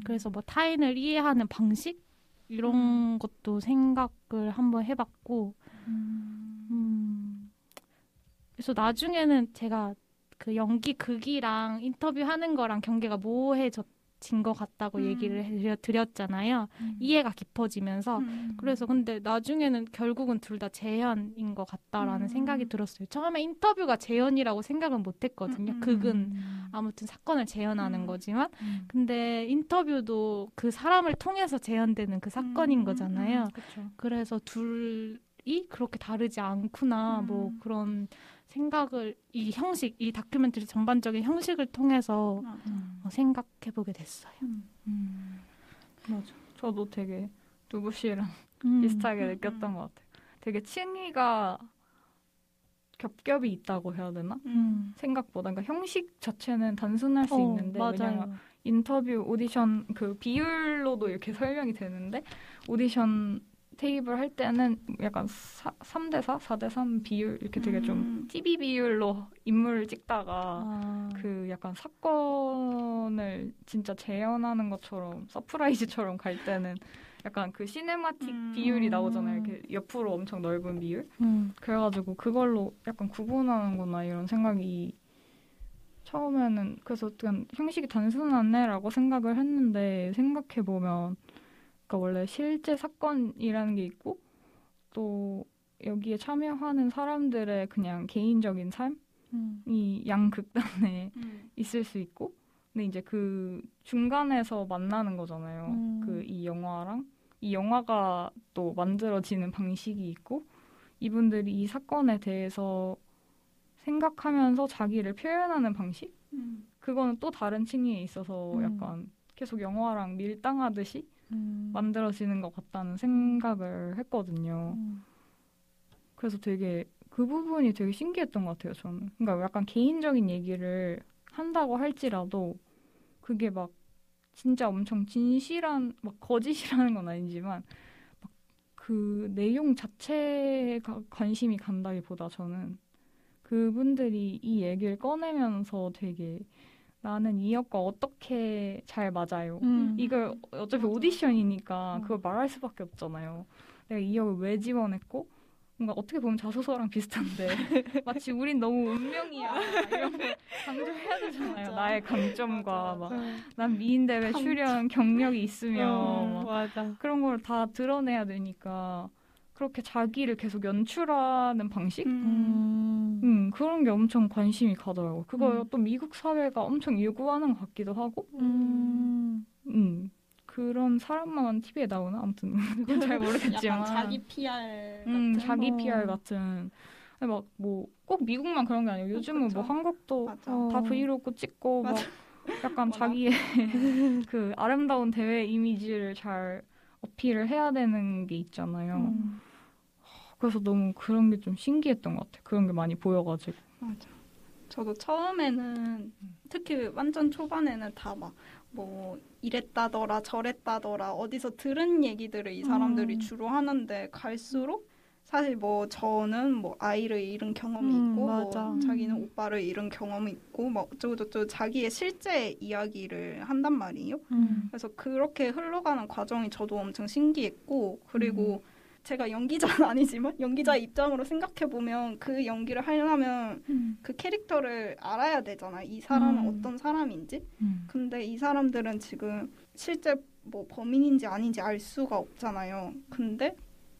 그래서 뭐 타인을 이해하는 방식 이런 것도 생각을 한번 해봤고, 그래서 나중에는 제가 그 극이랑 인터뷰하는 거랑 경계가 모호해진 것 같다고 얘기를 드렸잖아요. 이해가 깊어지면서. 그래서 근데 나중에는 결국은 둘 다 재현인 것 같다라는 생각이 들었어요. 처음에 인터뷰가 재현이라고 생각은 못했거든요. 극은 아무튼 사건을 재현하는 거지만 근데 인터뷰도 그 사람을 통해서 재현되는 그 사건인 거잖아요. 그래서 둘이 그렇게 다르지 않구나 뭐 그런 생각을 이 다큐멘터리 전반적인 형식을 통해서 생각해보게 됐어요. 맞아. 저도 되게 두부 씨랑 비슷하게 느꼈던 것 같아요. 되게 층위가 겹겹이 있다고 해야 되나? 생각보다. 그러니까 형식 자체는 단순할 수 있는데 왜냐면 인터뷰, 오디션 그 비율로도 이렇게 설명이 되는데 오디션 테이블 할 때는 약간 3대4, 4대3 비율 이렇게 되게 좀 TV 비율로 인물을 찍다가 그 약간 사건을 진짜 재현하는 것처럼 서프라이즈처럼 갈 때는 약간 그 시네마틱 비율이 나오잖아요. 이렇게 옆으로 엄청 넓은 비율. 그래가지고 그걸로 약간 구분하는구나 이런 생각이 처음에는 그래서 그냥 형식이 단순하네라고 생각을 했는데 생각해보면 그러니까 원래 실제 사건이라는 게 있고 또 여기에 참여하는 사람들의 그냥 개인적인 삶이 양극단에 있을 수 있고 근데 이제 그 중간에서 만나는 거잖아요. 그 이 영화랑 이 영화가 또 만들어지는 방식이 있고 이분들이 이 사건에 대해서 생각하면서 자기를 표현하는 방식? 그거는 또 다른 층위에 있어서 약간 계속 영화랑 밀당하듯이 만들어지는 것 같다는 생각을 했거든요. 그래서 되게 그 부분이 되게 신기했던 것 같아요, 저는. 그러니까 약간 개인적인 얘기를 한다고 할지라도 그게 막 진짜 엄청 진실한, 막 거짓이라는 건 아니지만 막 그 내용 자체에 관심이 간다기보다 저는 그분들이 이 얘기를 꺼내면서 되게 나는 이 역과 어떻게 잘 맞아요. 이걸 어차피 오디션이니까 그걸 말할 수밖에 없잖아요. 내가 이 역을 왜 지원했고 뭔가 어떻게 보면 자소서랑 비슷한데 마치 우린 너무 운명이야 이런 거 강조해야 되잖아요. 맞아. 나의 강점과 맞아. 막 난 미인 대회 출연 경력이 있으며 막 맞아. 그런 걸 다 드러내야 되니까 그렇게 자기를 계속 연출하는 방식? 그런 게 엄청 관심이 가더라고요. 그걸 또 미국 사회가 엄청 요구하는 것 같기도 하고 그런 사람만 TV에 나오나? 아무튼 그건 잘 모르겠지만 약간 자기 PR 같은 자기 PR 같은 막 뭐 꼭 미국만 그런 게 아니고 요즘은 그쵸. 뭐 한국도 맞아. 다 브이로그 찍고 막 맞아. 약간 자기의 그 아름다운 대회 이미지를 잘 어필을 해야 되는 게 있잖아요. 그래서 너무 그런 게 좀 신기했던 것 같아요. 그런 게 많이 보여가지고. 맞아. 저도 처음에는 특히 완전 초반에는 다 막 뭐 이랬다더라 저랬다더라 어디서 들은 얘기들을 이 사람들이 주로 하는데 갈수록 사실 뭐 저는 뭐 아이를 잃은 경험이 있고 맞아. 뭐 자기는 오빠를 잃은 경험이 있고 막 어쩌고저쩌고 자기의 실제 이야기를 한단 말이에요. 그래서 그렇게 흘러가는 과정이 저도 엄청 신기했고 그리고 제가 연기자는 아니지만 연기자의 입장으로 생각해보면 그 연기를 하려면 그 캐릭터를 알아야 되잖아. 이 사람은 어떤 사람인지. 근데 이 사람들은 지금 실제 뭐 범인인지 아닌지 알 수가 없잖아요. 근데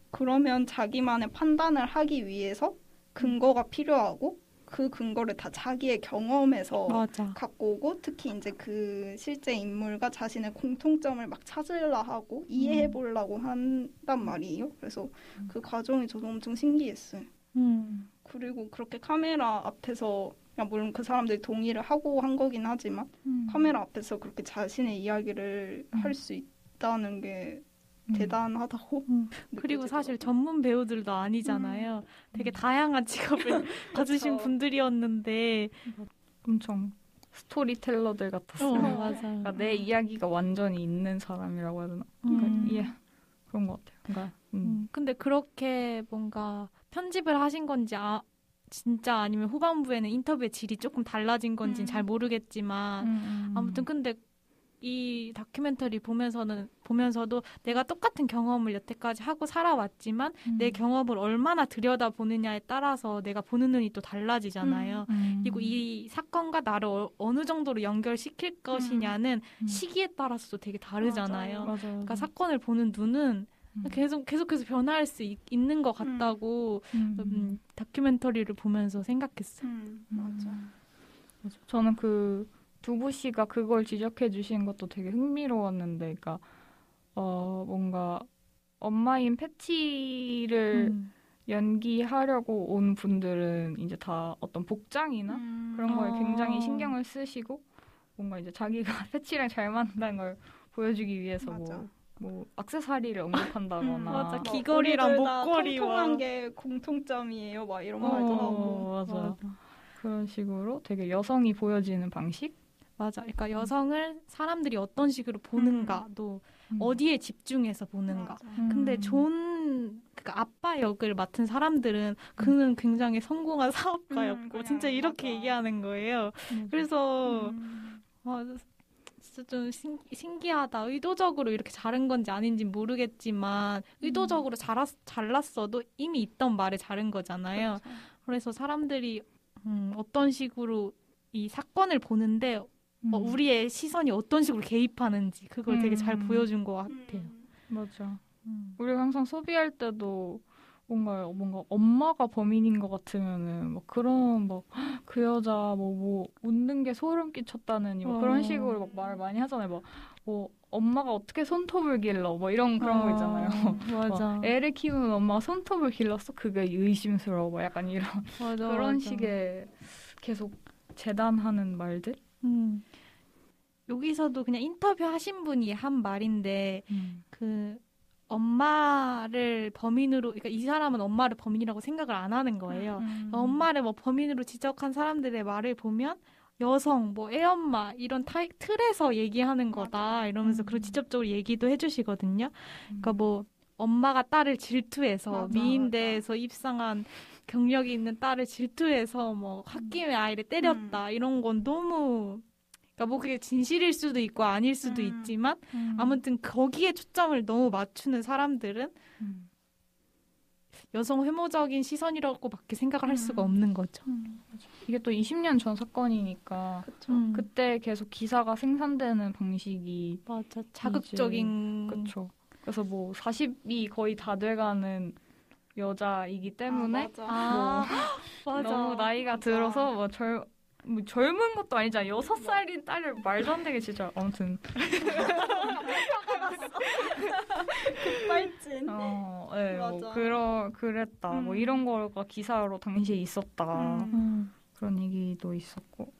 그러면 자기만의 판단을 하기 위해서 근거가 필요하고 그 근거를 다 자기의 경험에서 맞아. 갖고 오고 특히 이제 그 실제 인물과 자신의 공통점을 막 찾으려 하고 이해해 보려고 한단 말이에요. 그래서 그 과정이 저도 엄청 신기했어요. 그리고 그렇게 카메라 앞에서 물론 그 사람들이 동의를 하고 한 거긴 하지만 카메라 앞에서 그렇게 자신의 이야기를 할 수 있다는 게 대단하다고. 그리고 사실 전문 배우들도 아니잖아요. 되게 다양한 직업을 가지신 분들이었는데 엄청 스토리텔러들 같았어요. 맞아. 그러니까 내 이야기가 완전히 있는 사람이라고 해야 되나? 그런 것 같아요. 그러니까, 근데 그렇게 뭔가 편집을 하신 건지 진짜 아니면 후반부에는 인터뷰의 질이 조금 달라진 건지는 잘 모르겠지만 아무튼 근데 이 다큐멘터리 보면서도 내가 똑같은 경험을 여태까지 하고 살아왔지만 내 경험을 얼마나 들여다보느냐에 따라서 내가 보는 눈이 또 달라지잖아요. 그리고 이 사건과 나를 어느 정도로 연결시킬 것이냐는 시기에 따라서도 되게 다르잖아요. 맞아요. 그러니까 사건을 보는 눈은 계속해서 변화할 수 있는 것 같다고 다큐멘터리를 보면서 생각했어요. 맞아. 저는 그 두부 씨가 그걸 지적해 주신 것도 되게 흥미로웠는데, 그러니까 뭔가 엄마인 패티를 연기하려고 온 분들은 이제 다 어떤 복장이나 그런 거에 굉장히 신경을 쓰시고 뭔가 이제 자기가 패티랑 잘 맞는다는 걸 보여주기 위해서 뭐 액세서리를 언급한다거나 맞아. 귀걸이랑 목걸이 통통한 게 공통점이에요. 막 이런 말도 하고. 맞아. 그런 식으로 되게 여성이 보여지는 방식? 맞아. 그러니까 여성을 사람들이 어떤 식으로 보는가도 어디에 집중해서 보는가. 근데 그러니까 아빠 역을 맡은 사람들은 그는 굉장히 성공한 사업가였고 진짜 이렇게 얘기하는 거예요. 그래서 진짜 좀 신기하다. 의도적으로 이렇게 자른 건지 아닌지 모르겠지만 의도적으로 잘랐어도 이미 있던 말을 자른 거잖아요. 그래서 사람들이 어떤 식으로 이 사건을 보는데 우리의 시선이 어떤 식으로 개입하는지 그걸 되게 잘 보여준 것 같아요. 맞아. 우리가 항상 소비할 때도 뭔가 엄마가 범인인 것 같으면은 막 그런 막 그 여자 뭐 웃는 게 소름 끼쳤다느니 뭐 그런 식으로 막 말을 많이 하잖아요. 뭐 엄마가 어떻게 손톱을 길러 뭐 이런 그런 거 있잖아요. 맞아. 애를 키우는 엄마가 손톱을 길렀어? 그게 의심스러워. 뭐 약간 이런 그런 식의 계속 재단하는 말들. 여기서도 그냥 인터뷰 하신 분이 한 말인데 그 엄마를 범인으로, 그러니까 이 사람은 엄마를 범인이라고 생각을 안 하는 거예요. 엄마를 뭐 범인으로 지적한 사람들의 말을 보면 여성, 뭐 애엄마 이런 틀에서 얘기하는 거다 이러면서 그리고 직접적으로 얘기도 해주시거든요. 그러니까 뭐 엄마가 딸을 질투해서 미인대에서 입상한 경력이 있는 딸을 질투해서 뭐 홧김에 아이를 때렸다 이런 건 너무, 그러니까 뭐 그게 진실일 수도 있고 아닐 수도 있지만 아무튼 거기에 초점을 너무 맞추는 사람들은 여성 혐오적인 시선이라고밖에 생각을 할 수가 없는 거죠. 이게 또 20년 전 사건이니까 그쵸. 그때 계속 기사가 생산되는 방식이 맞아. 자극적인. 그렇죠. 그래서 뭐 40이 거의 다 돼가는 여자이기 때문에 맞아. 맞아. 너무 나이가 맞아. 들어서 뭐 젊은 것도 아니잖아. 6살인 딸을 말도 안 되게 진짜 아무튼 급발진. 네, 맞아. 뭐 그랬다. 뭐 이런 거가 기사로 당시에 있었다. 그런 얘기도 있었고.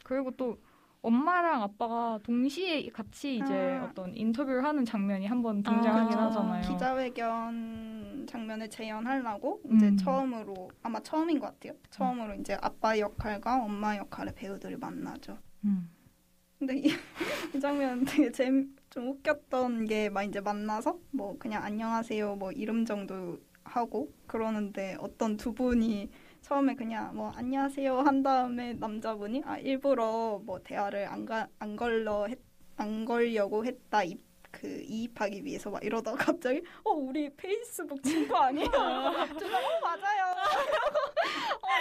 그리고 또 엄마랑 아빠가 동시에 같이 이제 어떤 인터뷰를 하는 장면이 한번 등장하긴 하잖아요. 기자회견 장면을 재현하려고 이제 처음으로 아마 처음인 것 같아요. 처음으로 이제 아빠 역할과 엄마 역할의 배우들이 만나죠. 근데 이 장면 되게 좀 웃겼던 게 막 이제 만나서 뭐 그냥 안녕하세요 뭐 이름 정도 하고 그러는데 어떤 두 분이 처음에 그냥 뭐 안녕하세요 한 다음에 남자분이 일부러 뭐 대화를 안 걸려고 했다 이입하기 위해서 막 이러다가 갑자기 우리 페이스북 친구 아니에요? 제가 맞아요.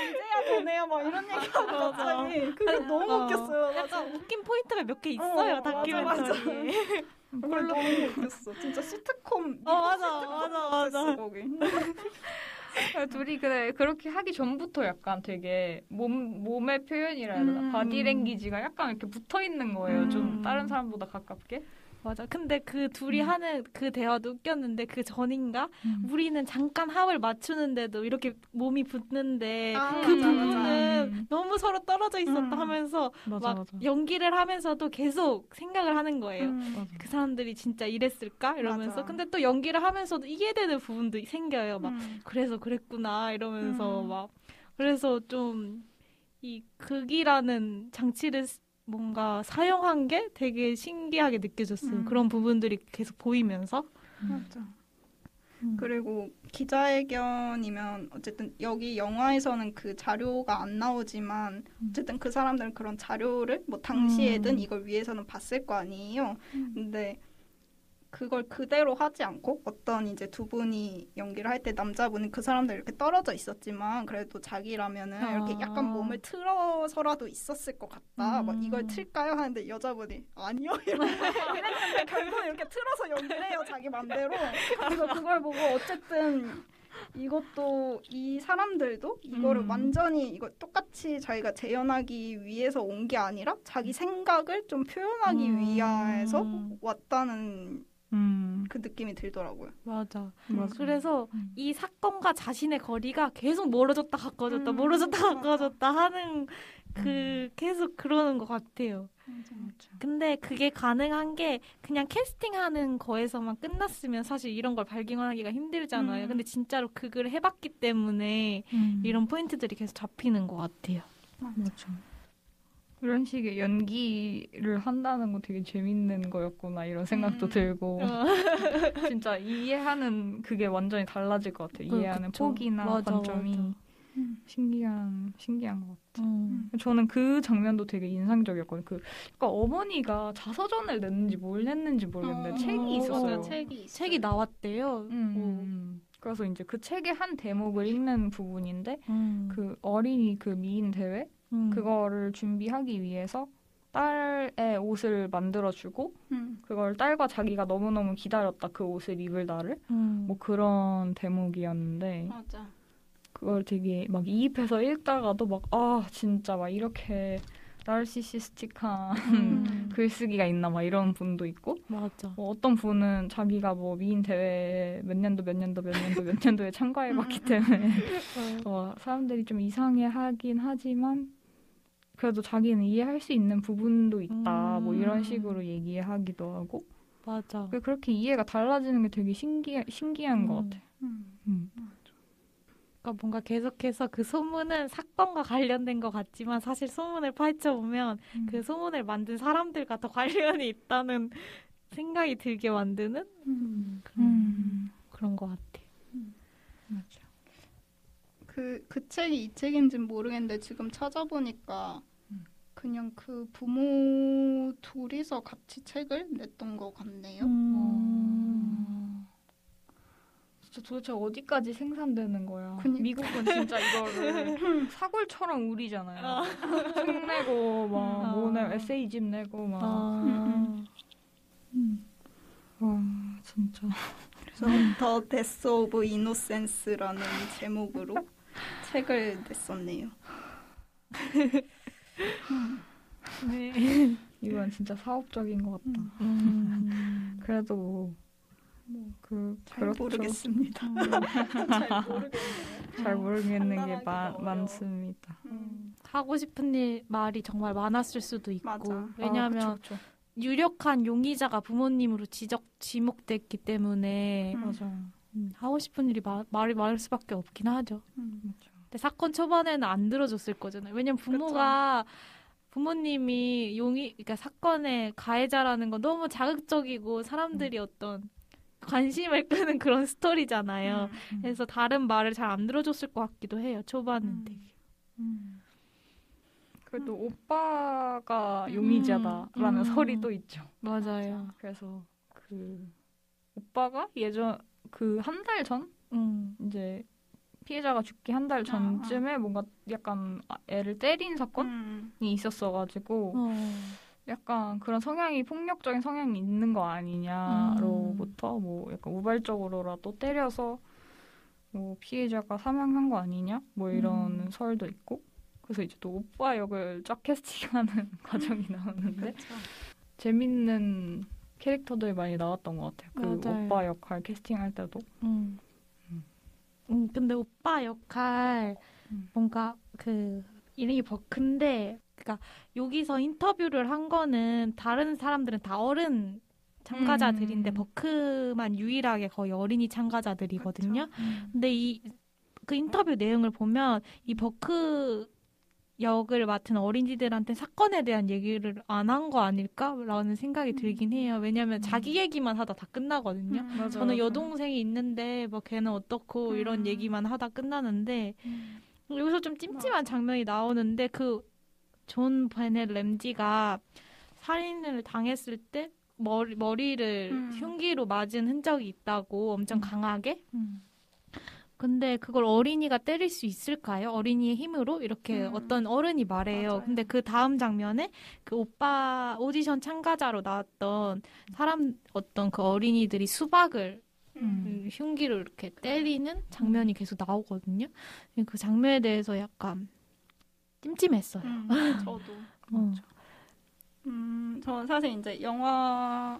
이제야 보네요. 막 이런 얘기하고 갑자기 그게 너무 웃겼어요. 약간 웃긴 포인트가 몇 개 있어요. 다큐멘터리에. 그걸 너무 웃겼어. 진짜 시트콤. 맞아. 거기. 둘이 그렇게 하기 전부터 약간 되게 몸의 표현이라 해야 되나? 바디랭귀지가 약간 이렇게 붙어 있는 거예요. 좀 다른 사람보다 가깝게. 맞아. 근데 그 둘이 하는 그 대화도 웃겼는데 그 전인가? 우리는 잠깐 합을 맞추는데도 이렇게 몸이 붙는데 그 부분은 너무 서로 떨어져 있었다 하면서 맞아. 연기를 하면서도 계속 생각을 하는 거예요. 그 사람들이 진짜 이랬을까? 이러면서. 맞아. 근데 또 연기를 하면서도 이해되는 부분도 생겨요. 막 그래서 그랬구나 이러면서 막 그래서 좀 이 극이라는 장치를 뭔가 사용한 게 되게 신기하게 느껴졌어요. 그런 부분들이 계속 보이면서. 맞아. 그리고 기자회견이면 어쨌든 여기 영화에서는 그 자료가 안 나오지만 어쨌든 그 사람들은 그런 자료를 뭐 당시에든 이걸 위해서는 봤을 거 아니에요. 근데 그걸 그대로 하지 않고 어떤 이제 두 분이 연기를 할 때 남자분은 그 사람들 이렇게 떨어져 있었지만 그래도 자기라면은 이렇게 약간 몸을 틀어서라도 있었을 것 같다. 막 이걸 틀까요? 하는데 여자분이 아니요 이랬는데 결국 이렇게 틀어서 연기를 해요. 자기 맘대로. 그래서 그걸 보고 어쨌든 이것도 이 사람들도 이거를 완전히 이거 똑같이 자기가 재현하기 위해서 온 게 아니라 자기 생각을 좀 표현하기 위해서 왔다는 그 느낌이 들더라고요. 맞아. 그래서 이 사건과 자신의 거리가 계속 멀어졌다 가까워졌다 멀어졌다 가까워졌다 하는 계속 그러는 것 같아요. 맞아. 근데 그게 가능한 게 그냥 캐스팅하는 거에서만 끝났으면 사실 이런 걸 발견하기가 힘들잖아요. 근데 진짜로 그걸 해봤기 때문에 이런 포인트들이 계속 잡히는 것 같아요. 맞아. 이런 식의 연기를 한다는 거 되게 재밌는 거였구나 이런 생각도 들고 진짜 이해하는 그게 완전히 달라질 것 같아요. 이해하는 폭이나 관점이 신기한 것 같아요. 저는 그 장면도 되게 인상적이었거든요. 그러니까 어머니가 자서전을 냈는지 뭘 냈는지 모르겠는데 책이 있었어요. 책이 나왔대요. 그래서 이제 그 책의 한 대목을 읽는 부분인데 그 어린이 그 미인 대회 그거를 준비하기 위해서 딸의 옷을 만들어주고 그걸 딸과 자기가 너무너무 기다렸다 그 옷을 입을 날을 뭐 그런 대목이었는데 맞아. 그걸 되게 막 이입해서 읽다가도 막 진짜 막 이렇게 나르시시스틱한 글쓰기가 있나 막 이런 분도 있고 맞아. 어떤 분은 자기가 뭐 미인 대회 몇 년도에 참가해봤기 때문에 사람들이 좀 이상해하긴 하지만 그래도 자기는 이해할 수 있는 부분도 있다 뭐 이런 식으로 얘기하기도 하고 맞아. 그렇게 이해가 달라지는 게 되게 신기한 것 같아요. 그러니까 뭔가 계속해서 그 소문은 사건과 관련된 것 같지만 사실 소문을 파헤쳐보면 그 소문을 만든 사람들과 더 관련이 있다는 생각이 들게 만드는 그런 것 같아요. 맞아. 그 책이 이 책인지는 모르겠는데 지금 찾아보니까 그냥 그 부모 둘이서 같이 책을 냈던 것 같네요. 진짜 도대체 어디까지 생산되는 거야? 그니까. 미국은 진짜 이거를 사골처럼 우리잖아요. 책 내고 막 뭐 내고 에세이집 내고 막. 와 진짜. 그래서 The Death of Innocence라는 제목으로 책을 냈었네요. 네. 이건 진짜 사업적인 것 같다. 그래도 잘 그렇죠. 모르겠습니다. 잘 모르겠는 게 판단하기가 어려워. 많습니다. 하고 싶은 말이 정말 많았을 수도 있고 맞아. 왜냐하면 그쵸. 유력한 용의자가 부모님으로 지목됐기 때문에 맞아요. 하고 싶은 일이 말이 많을 수밖에 없긴 하죠. 맞아. 근데 사건 초반에는 안 들어줬을 거잖아요. 왜냐면 부모님이 그러니까 사건의 가해자라는 건 너무 자극적이고 사람들이 어떤 관심을 끄는 그런 스토리잖아요. 그래서 다른 말을 잘 안 들어줬을 것 같기도 해요. 초반은 되게. 그래도 오빠가 용의자다라는 설이 또 있죠. 맞아요. 그래서 그 오빠가 예전 그 한 달 전 이제 피해자가 죽기 한 달 전쯤에 뭔가 약간 애를 때린 사건이 있었어가지고 약간 그런 성향이 폭력적인 성향이 있는 거 아니냐로부터 뭐 약간 우발적으로라도 때려서 뭐 피해자가 사망한 거 아니냐 뭐 이런 설도 있고 그래서 이제 또 오빠 역을 쫙 캐스팅하는 과정이 나오는데 재밌는 캐릭터들이 많이 나왔던 것 같아요. 그 맞아요. 오빠 역할 캐스팅할 때도. 근데 오빠 역할 뭔가 그 이름이 버크인데 그러니까 여기서 인터뷰를 한 거는 다른 사람들은 다 어른 참가자들인데 버크만 유일하게 거의 어린이 참가자들이거든요. 근데 그 인터뷰 내용을 보면 이 버크 역을 맡은 어린이들한테 사건에 대한 얘기를 안 한 거 아닐까라는 생각이 들긴 해요. 왜냐하면 자기 얘기만 하다 다 끝나거든요. 저는 여동생이 있는데 뭐 걔는 어떻고 이런 얘기만 하다 끝나는데 여기서 좀 찜찜한 장면이 나오는데 그 존 베넷 램지가 살인을 당했을 때 머리를 흉기로 맞은 흔적이 있다고 엄청 강하게. 근데 그걸 어린이가 때릴 수 있을까요? 어린이의 힘으로? 이렇게 어떤 어른이 말해요. 맞아요. 근데 그 다음 장면에 그 오빠 오디션 참가자로 나왔던 어떤 그 어린이들이 수박을 흉기로 이렇게 때리는 장면이 계속 나오거든요. 그 장면에 대해서 약간 찜찜했어요. 저도. 맞아. 저는 사실 이제 영화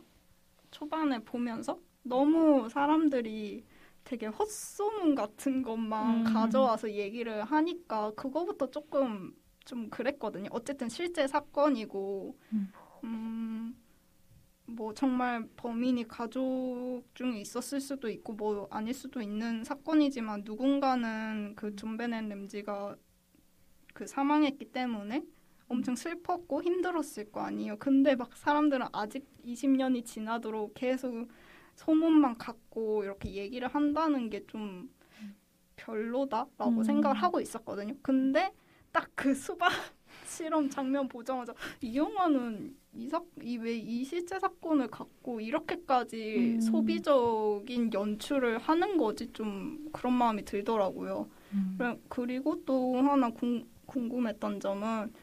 초반에 보면서 너무 사람들이 되게 헛소문 같은 것만 가져와서 얘기를 하니까 그거부터 조금 좀 그랬거든요. 어쨌든 실제 사건이고 뭐 정말 범인이 가족 중에 있었을 수도 있고 뭐 아닐 수도 있는 사건이지만 누군가는 그 존 베넷 램지가 그 사망했기 때문에 엄청 슬펐고 힘들었을 거 아니에요. 근데 막 사람들은 아직 20년이 지나도록 계속 소문만 갖고 이렇게 얘기를 한다는 게 좀 별로다라고 생각을 하고 있었거든요. 근데 딱 그 수박 실험 장면 보자마자 이 영화는 왜 이 실제 사건을 갖고 이렇게까지 소비적인 연출을 하는 거지 좀 그런 마음이 들더라고요. 그리고 또 하나 궁금했던 점은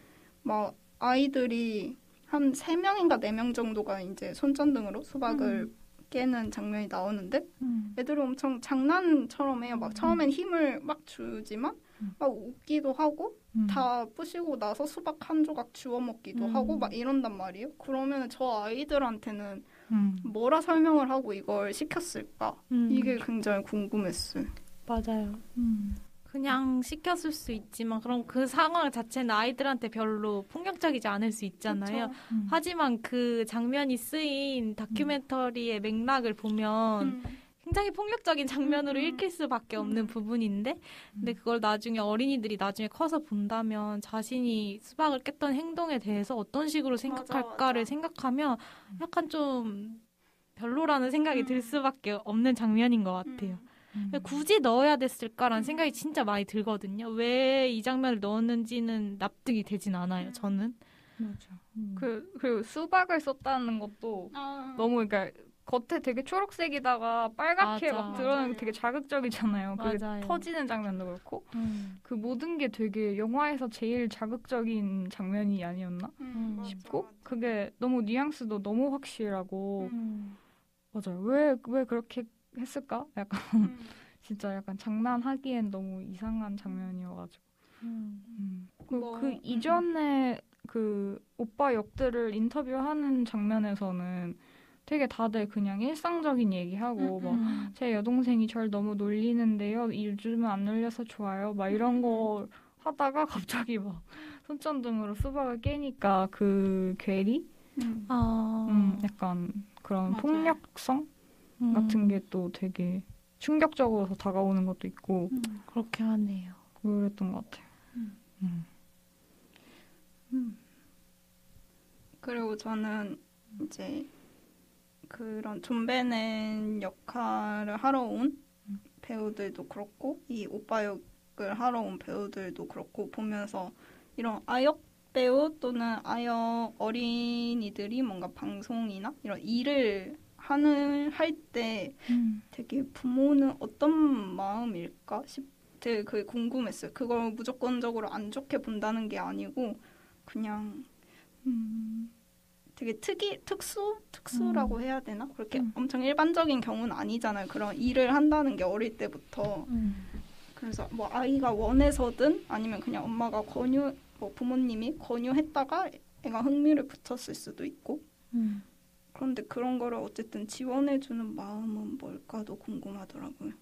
막 아이들이 한 3명인가 4명 정도가 이제 손전등으로 수박을 깨는 장면이 나오는데 애들이 엄청 장난처럼 해요. 막 처음엔 힘을 막 주지만 막 웃기도 하고 다 부시고 나서 수박 한 조각 주워 먹기도 하고 막 이런단 말이에요. 그러면 저 아이들한테는 뭐라 설명을 하고 이걸 시켰을까? 이게 굉장히 궁금했어요. 맞아요. 그냥 시켰을 수 있지만 그럼 그 상황 자체는 아이들한테 별로 폭력적이지 않을 수 있잖아요. 하지만 그 장면이 쓰인 다큐멘터리의 맥락을 보면 굉장히 폭력적인 장면으로 읽힐 수밖에 없는 부분인데 근데 그걸 나중에 어린이들이 나중에 커서 본다면 자신이 수박을 깼던 행동에 대해서 어떤 식으로 생각할까를 생각하면 약간 좀 별로라는 생각이 들 수밖에 없는 장면인 것 같아요. 굳이 넣어야 됐을까라는 생각이 진짜 많이 들거든요. 왜 이 장면을 넣었는지는 납득이 되진 않아요. 저는. 맞아. 그리고 수박을 썼다는 것도 너무 그러니까 겉에 되게 초록색이다가 빨갛게 맞아. 막 드러나는 게 되게 자극적이잖아요. 그게 맞아요. 터지는 장면도 그렇고 그 모든 게 되게 영화에서 제일 자극적인 장면이 아니었나 맞아, 싶고 그게 너무 뉘앙스도 너무 확실하고 음. 맞아요. 왜 그렇게 했을까? 약간 진짜 약간 장난하기엔 너무 이상한 장면이어가지고 그 이전에 그 오빠 역들을 인터뷰하는 장면에서는 되게 다들 그냥 일상적인 얘기하고 막 제 여동생이 절 너무 놀리는데요. 요즘은 안 놀려서 좋아요. 막 이런 거 하다가 갑자기 막 손전등으로 수박을 깨니까 그 괴리? 약간 그런 맞아요. 폭력성 같은 게 또 되게 충격적으로 다가오는 것도 있고 그렇게 하네요. 그랬던 것 같아요. 그리고 저는 이제 그런 존 베넷 역할을 하러 온 배우들도 그렇고 이 오빠 역을 하러 온 배우들도 그렇고 보면서 이런 아역 배우 또는 아역 어린이들이 뭔가 방송이나 이런 일을 할 때 되게 부모는 어떤 마음일까 되게 그게 궁금했어요. 그걸 무조건적으로 안 좋게 본다는 게 아니고 그냥 되게 특수라고 해야 되나? 그렇게 엄청 일반적인 경우는 아니잖아요. 그런 일을 한다는 게 어릴 때부터. 그래서 뭐 아이가 원해서든 아니면 그냥 엄마가 부모님이 권유했다가 애가 흥미를 붙였을 수도 있고. 그런데 그런 거를 어쨌든 지원해주는 마음은 뭘까도 궁금하더라고요.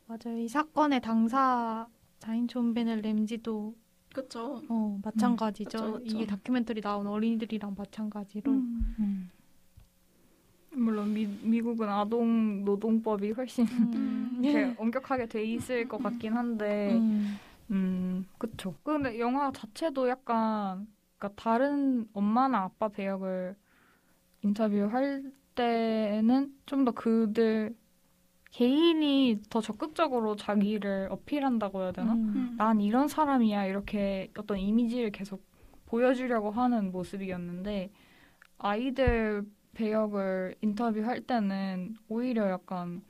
맞아요. 이 사건의 당사자인 존 베넷 램지도 그렇죠. 마찬가지죠. 그쵸. 이게 다큐멘터리 나온 어린이들이랑 마찬가지로. 물론 미국은 아동 노동법이 훨씬 이렇게 엄격하게 돼 있을 것 같긴 한데, 그쵸. 근데 영화 자체도 약간 그러니까 다른 엄마나 아빠 배역을 인터뷰할 때는 좀 더 그들 개인이 더 적극적으로 자기를 어필한다고 해야 되나? 난 이런 사람이야 이렇게 어떤 이미지를 계속 보여주려고 하는 모습이었는데 아이들 배역을 인터뷰할 때는 오히려 약간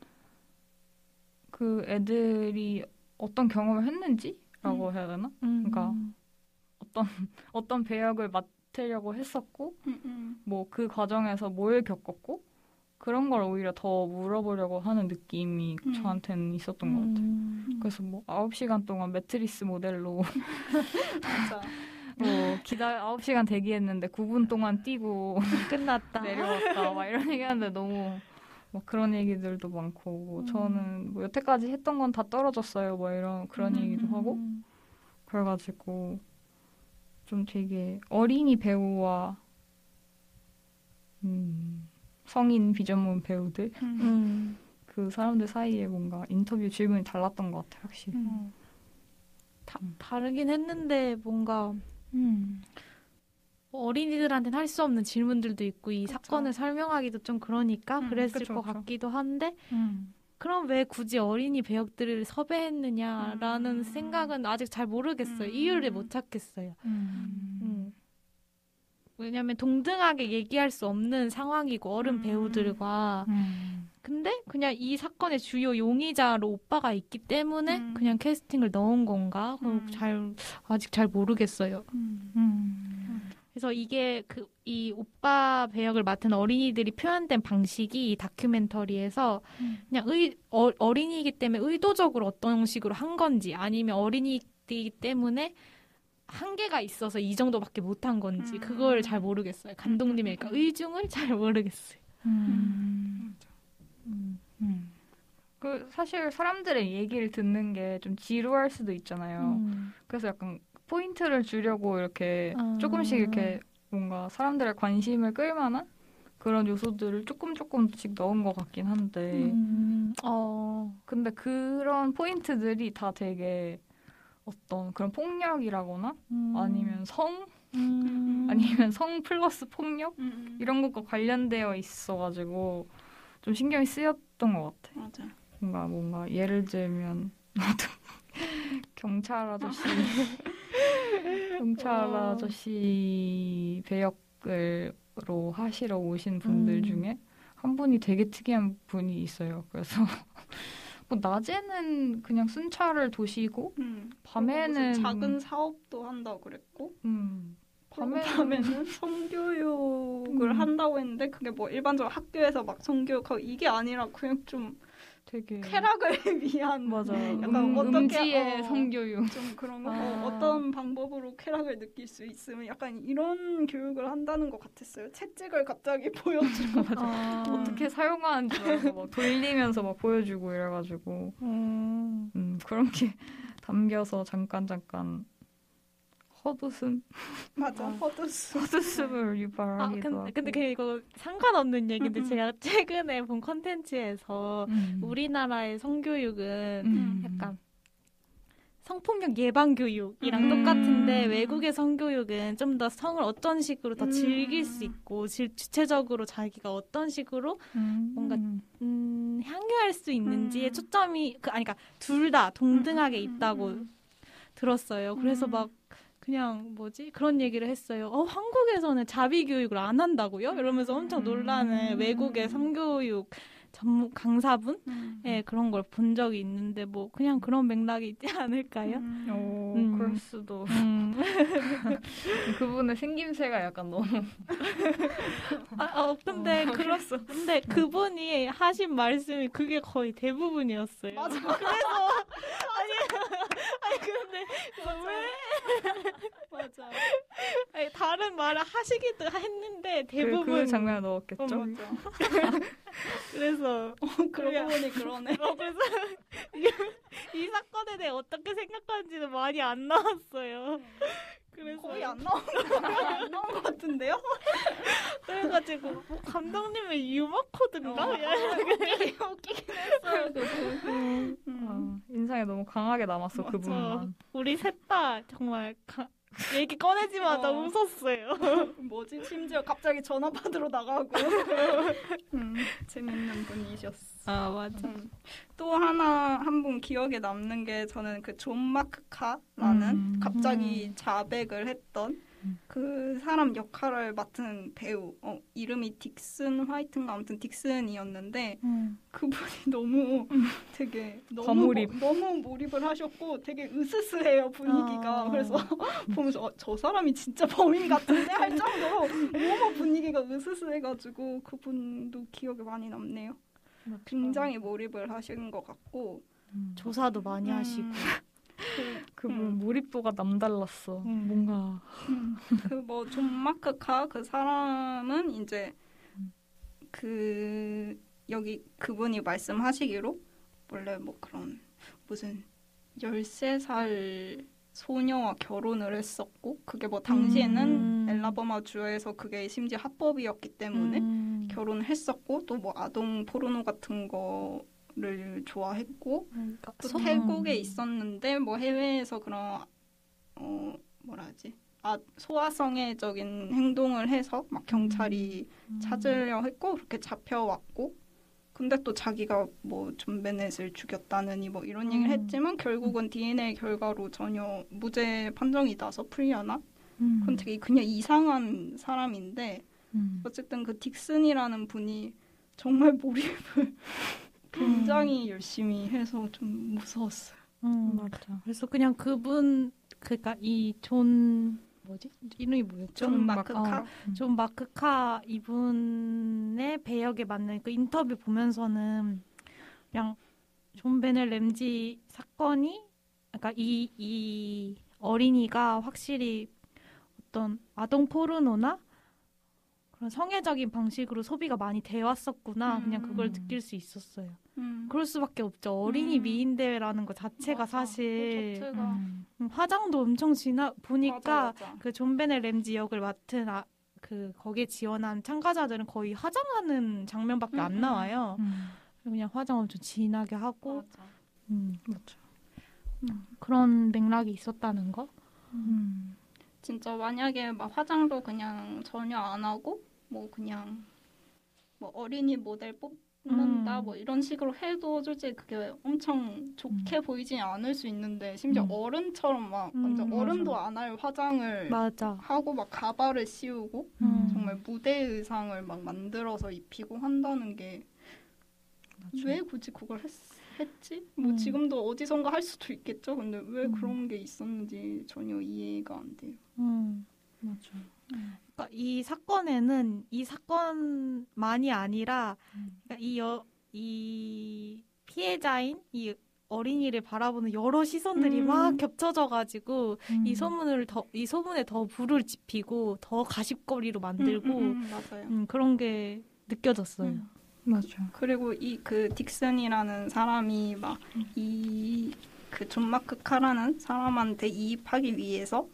그 애들이 어떤 경험을 했는지라고 해야 되나? 그러니까 어떤 배역을 맡으려고 했었고 뭐 그 과정에서 뭘 겪었고 그런 걸 오히려 더 물어보려고 하는 느낌이 저한테는 있었던 것 같아요. 그래서 뭐 9시간 동안 매트리스 모델로 맞아. 뭐 9시간 대기했는데 9분 동안 뛰고 끝났다. 내려왔다 막 이런 얘기하는데 너무 막 그런 얘기들도 많고 뭐 저는 뭐 여태까지 했던 건 다 떨어졌어요 뭐 이런 그런 얘기도 하고 그래가지고 좀 되게 어린이 배우와 성인 비전문 배우들 그 사람들 사이에 뭔가 인터뷰 질문이 달랐던 것 같아요 확실히. 다르긴 했는데 뭔가 어린이들한테는 할 수 없는 질문들도 있고 이 사건을 설명하기도 좀 그러니까 그랬을 것 같기도 한데 그럼 왜 굳이 어린이 배역들을 섭외했느냐라는 생각은 아직 잘 모르겠어요. 이유를 못 찾겠어요. 왜냐하면 동등하게 얘기할 수 없는 상황이고 어른 배우들과 근데 그냥 이 사건의 주요 용의자로 오빠가 있기 때문에 그냥 캐스팅을 넣은 건가? 아직 잘 모르겠어요. 그래서 이게 이 오빠 배역을 맡은 어린이들이 표현된 방식이 이 다큐멘터리에서 그냥 어린이이기 때문에 의도적으로 어떤 식으로 한 건지 아니면 어린이이기 때문에 한계가 있어서 이 정도밖에 못한 건지 그걸 잘 모르겠어요. 감독님의 의중을 잘 모르겠어요. 그 사실 사람들의 얘기를 듣는 게 좀 지루할 수도 있잖아요. 그래서 약간 포인트를 주려고 이렇게 조금씩 이렇게 뭔가 사람들의 관심을 끌만한 그런 요소들을 조금씩 넣은 것 같긴 한데 근데 그런 포인트들이 다 되게 어떤 그런 폭력이라거나 아니면 아니면 성 플러스 폭력 이런 것과 관련되어 있어가지고 좀 신경이 쓰였던 것 같아. 맞아. 뭔가 예를 들면 경찰 아저씨 배역을 로 하시러 오신 분들 중에 한 분이 되게 특이한 분이 있어요. 그래서 뭐 낮에는 그냥 순찰을 도시고 밤에는 무슨 작은 사업도 한다고 그랬고 밤에는 성교육을 한다고 했는데 그게 뭐 일반적으로 학교에서 막 성교육하고 이게 아니라 그냥 좀 되게 쾌락을 위한 맞아. 약간 어떻게 음지의 성교육. 좀 그런 거 어떤 방법으로 쾌락을 느낄 수 있으면 약간 이런 교육을 한다는 것 같았어요. 채찍을 갑자기 보여주고 어떻게 사용하는 줄 알고 막 돌리면서 막 보여주고 이래가지고 그런 게 담겨서 잠깐 헛웃음 맞아 헛웃음을 유발하기도 하고. 근데 이거 상관없는 얘기인데 제가 최근에 본 콘텐츠에서 우리나라의 성교육은 약간 성폭력 예방 교육이랑 똑같은데 외국의 성교육은 좀 더 성을 어떤 식으로 더 즐길 수 있고 주체적으로 자기가 어떤 식으로 뭔가 향유할 수 있는지에 초점이 그러니까 둘 다 동등하게 있다고 들었어요. 그래서 막 그냥 그런 얘기를 했어요. 한국에서는 자비 교육을 안 한다고요? 이러면서 엄청 놀라는 외국의 성교육 전문 강사분? 그런 걸 본 적이 있는데 뭐 그냥 그런 맥락이 있지 않을까요? 그럴 수도. 그분의 생김새가 약간 너무. 근데 근데 그분이 하신 말씀이 그게 거의 대부분이었어요. 맞아. 그래서 아니 근데 왜? 맞아. 아니, 다른 말을 하시기도 했는데 대부분 그 장면을 넣었겠죠. 그래서 그러고 보니 그러네. 그래서 이 사건에 대해 어떻게 생각하는지는 많이 안 나왔어요. 그래서 거의 안 나온 것 같은데요? 그래가지고 감독님의 유머 코드인가? 웃기긴 했어요. 인상에 너무 강하게 남았어 그분만. 우리 셋 다 정말 얘기 꺼내지마자 웃었어요. 뭐지? 심지어 갑자기 전화 받으러 나가고. 재밌는 분이셨어. 맞아. 또 한 분 기억에 남는 게 저는 그 존 마크카라는 갑자기 자백을 했던 그 사람 역할을 맡은 배우 이름이 딕슨 화이트인가 아무튼 딕슨이었는데 그분이 너무 되게 너무 몰입을 하셨고 되게 으스스해요 분위기가. 그래서 보면서 저 사람이 진짜 범인 같은데 할 정도로 너무 분위기가 으스스해가지고 그분도 기억에 많이 남네요. 굉장히 몰입을 하시는 것 같고 조사도 많이 하시고 그분 몰입도가 남달랐어. 뭔가 그 뭐 존 마크카 그 사람은 이제 그 여기 그분이 말씀하시기로 원래 뭐 그런 무슨 13살 소녀와 결혼을 했었고 그게 뭐 당시에는 엘라바마 주에서 그게 심지어 합법이었기 때문에 결혼을 했었고 또 뭐 아동 포르노 같은 거를 좋아했고 또 태국에 있었는데 뭐 해외에서 그런 뭐라 하지? 소아성애적인 행동을 해서 막 경찰이 찾으려 했고 그렇게 잡혀왔고 근데 또 자기가 뭐 존 베넷을 죽였다느니 뭐 이런 얘기를 했지만 결국은 DNA 결과로 전혀 무죄 판정이 나서 풀려나? 그건 되게 그냥 이상한 사람인데 어쨌든 그 딕슨이라는 분이 정말 몰입을 굉장히 열심히 해서 좀 무서웠어요. 맞아. 그래서 그냥 그분 그러니까 이 이름이 뭐였죠? 존 마크카. 존 마크카 이분의 배역에 맞는 그 인터뷰 보면서는 그냥 존 베넷 램지 사건이 그러니까 이 어린이가 확실히 어떤 아동 포르노나 그런 성애적인 방식으로 소비가 많이 되어 왔었구나. 그냥 그걸 느낄 수 있었어요. 그럴 수밖에 없죠. 어린이 미인대라는 것 자체가 맞아. 사실 그 자체가. 화장도 엄청 보니까 맞아. 그 존 베넷 램지 역을 맡은 그 거기에 지원한 참가자들은 거의 화장하는 장면밖에 안 나와요. 그냥 화장 엄청 진하게 하고 맞아. 그런 맥락이 있었다는 거. 진짜 만약에 막 화장도 그냥 전혀 안 하고 뭐 그냥 뭐 어린이 모델 뽑는다 뭐 이런 식으로 해도 솔직히 그게 엄청 좋게 보이지 않을 수 있는데 심지어 어른처럼 막 완전 어른도 안 할 화장을 맞아. 하고 막 가발을 씌우고 정말 정말 무대 의상을 막 만들어서 입히고 한다는 게 왜 굳이 그걸 했지? 뭐 지금도 어디선가 할 수도 있겠죠. 근데 왜 그런 게 있었는지 전혀 이해가 안 돼요. 맞아. 그러니까 이 사건에는 이 사건만이 아니라 그러니까 이 피해자인 이 어린이를 바라보는 여러 시선들이 막 겹쳐져가지고 이 소문에 더 불을 지피고 더 가십거리로 만들고 맞아요. 그런 게 느껴졌어요. 맞아. 그리고 이 그 딕슨이라는 사람이 막 이 그 존 마크 카라는 사람한테 이입하기 위해서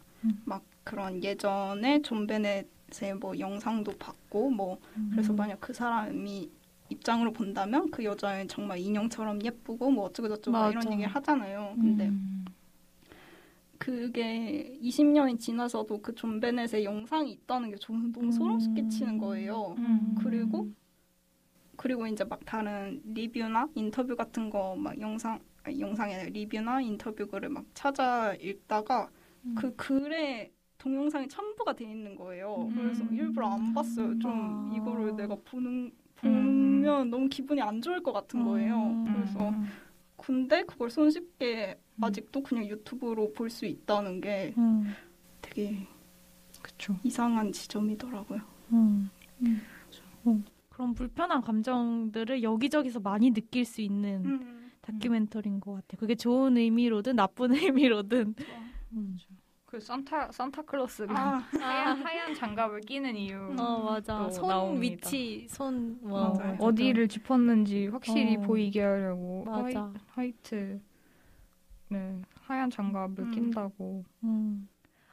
막 그런 예전에 존 베넷의 뭐 영상도 봤고 뭐 그래서 만약 그 사람이 입장으로 본다면 그 여자는 정말 인형처럼 예쁘고 뭐 어쩌고 저쩌고 막 이런 얘기를 하잖아요. 근데 그게 20년이 지나서도 그 존 베넷의 영상이 있다는 게 저는 너무 소름 끼치는 거예요. 그리고 이제 막 다른 리뷰나 인터뷰 같은 거 막 영상에 리뷰나 인터뷰 글을 막 찾아 읽다가 그 글에 동영상이 첨부가 돼 있는 거예요. 그래서 일부러 안 봤어요. 좀 이거를 내가 보면 너무 기분이 안 좋을 것 같은 거예요. 그래서 근데 그걸 손쉽게 아직도 그냥 유튜브로 볼 수 있다는 게 되게 그쵸. 이상한 지점이더라고요. 그런 불편한 감정들을 여기저기서 많이 느낄 수 있는 다큐멘터리인 것 같아요. 그게 좋은 의미로든 나쁜 의미로든. 그 산타클로스가 하얀 장갑을 끼는 이유. 맞아. 손 나옵니다. 위치, 맞아요. 어디를 짚었는지 확실히 보이게 하려고 맞아. 화이트 하얀 장갑을 낀다고.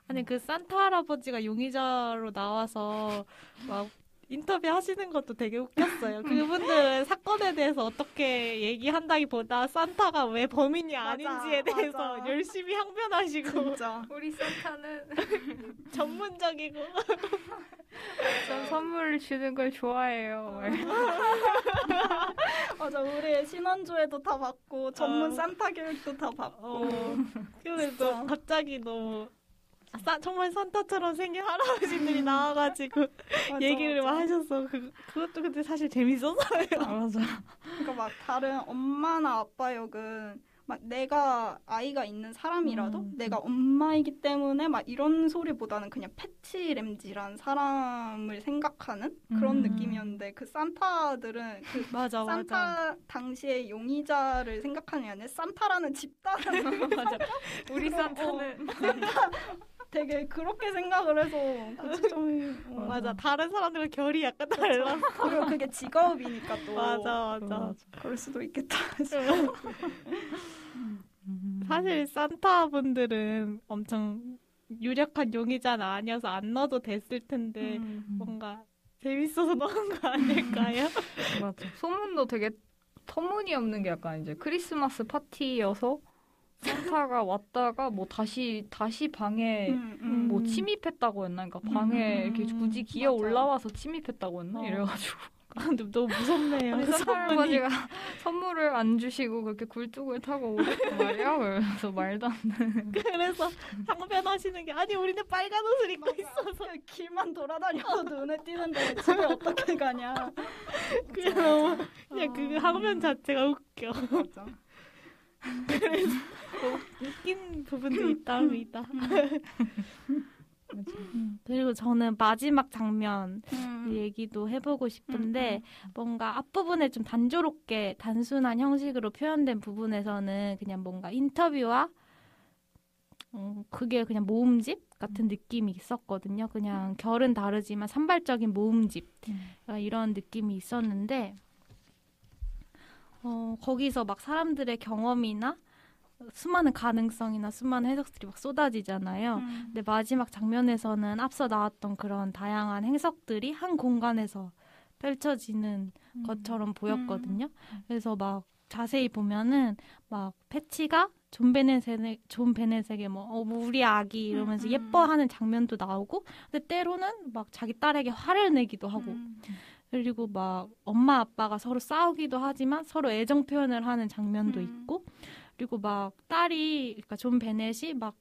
아니 그 산타 할아버지가 용의자로 나와서 막 인터뷰 하시는 것도 되게 웃겼어요. 그분들은 사건에 대해서 어떻게 얘기한다기보다 산타가 왜 범인이 아닌지에 대해서 열심히 항변하시고 진짜. 우리 산타는 전문적이고 전 선물을 주는 걸 좋아해요. 맞아, 우리 신혼조회도 다 받고 전문 산타 교육도 다 받고. 그래서 갑자기 너무 정말 산타처럼 생긴 할아버지들이 나와가지고 얘기를 막 하셨어. 그것도 근데 사실 재밌었어요. 맞아. 그러니까 막 다른 엄마나 아빠 역은 막 내가 아이가 있는 사람이라도 내가 엄마이기 때문에 막 이런 소리보다는 그냥 패치 램지란 사람을 생각하는 그런 느낌이었는데 그 산타들은 그 맞아. 당시에 용의자를 생각하는 게 아니라 산타라는 집단을 맞아. 우리 산타는 되게 그렇게 생각을 해서 그 지점이 맞아. 다른 사람들과 결이 약간 달라. 그리고 그게 직업이니까 또 맞아. 그럴 수도 있겠다. 사실 산타 분들은 엄청 유력한 용의자는 아니어서 안 넣어도 됐을 텐데 뭔가 재밌어서 넣은 거 아닐까요? 맞아. 소문도 되게 터무니없는 게 약간 이제 크리스마스 파티여서 산타가 왔다가 뭐 다시 방에 뭐 침입했다고 했나? 그러니까 방에 이렇게 굳이 기어 맞아. 올라와서 침입했다고 했나? 이래가지고. 근데 너무 무섭네요. 아니, 산타 할아버지가 선물을 안 주시고 그렇게 굴뚝을 타고 오셨단 말이야. 그래서 말도 안 되는. 그래서 항변하시는 게 아니 우리는 빨간 옷을 입고 있어서 길만 돌아다녀도 눈에 띄는데 집에 어떻게 가냐. 그냥 그 항변 자체가 웃겨. 맞아. 그래서 웃긴 부분도 있답니다. 그리고 저는 마지막 장면 얘기도 해보고 싶은데 뭔가 앞부분에 좀 단순한 형식으로 표현된 부분에서는 그냥 뭔가 인터뷰와 그게 그냥 모음집 같은 느낌이 있었거든요. 그냥 결은 다르지만 산발적인 모음집 이런 느낌이 있었는데 거기서 막 사람들의 경험이나 수많은 가능성이나 수많은 해석들이 막 쏟아지잖아요. 근데 마지막 장면에서는 앞서 나왔던 그런 다양한 해석들이 한 공간에서 펼쳐지는 것처럼 보였거든요. 그래서 막 자세히 보면은 막 패치가 존 베넷에게 뭐 우리 아기 이러면서 예뻐하는 장면도 나오고, 근데 때로는 막 자기 딸에게 화를 내기도 하고, 그리고 막 엄마 아빠가 서로 싸우기도 하지만 서로 애정 표현을 하는 장면도 있고, 그리고 막 딸이, 그러니까 존 베넷이 막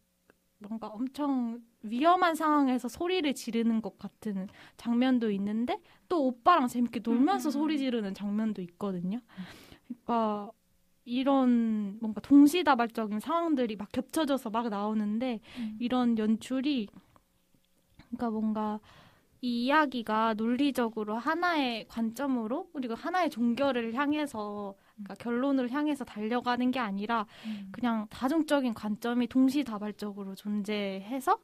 뭔가 엄청 위험한 상황에서 소리를 지르는 것 같은 장면도 있는데 또 오빠랑 재밌게 놀면서 소리 지르는 장면도 있거든요. 그러니까 이런 뭔가 동시다발적인 상황들이 막 겹쳐져서 막 나오는데 이런 연출이 그러니까 뭔가 이 이야기가 논리적으로 하나의 관점으로 그리고 하나의 종결을 향해서 그러니까 결론을 향해서 달려가는 게 아니라 그냥 다중적인 관점이 동시다발적으로 존재해서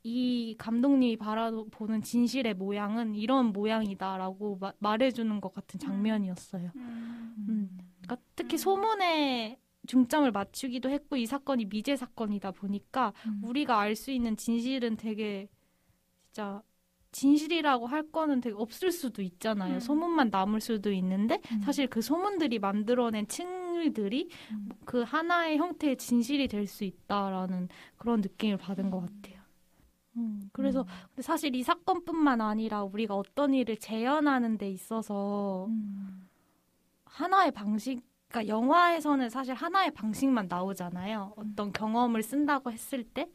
이 감독님이 바라보는 진실의 모양은 이런 모양이다라고 말해주는 것 같은 장면이었어요. 그러니까 특히 소문에 중점을 맞추기도 했고 이 사건이 미제 사건이다 보니까 우리가 알 수 있는 진실은 되게 진짜 진실이라고 할 거는 되게 없을 수도 있잖아요. 소문만 남을 수도 있는데 사실 그 소문들이 만들어낸 층들이 그 하나의 형태의 진실이 될 수 있다라는 그런 느낌을 받은 것 같아요. 그래서 근데 사실 이 사건뿐만 아니라 우리가 어떤 일을 재현하는 데 있어서 하나의 방식, 그러니까 영화에서는 사실 하나의 방식만 나오잖아요. 어떤 경험을 쓴다고 했을 때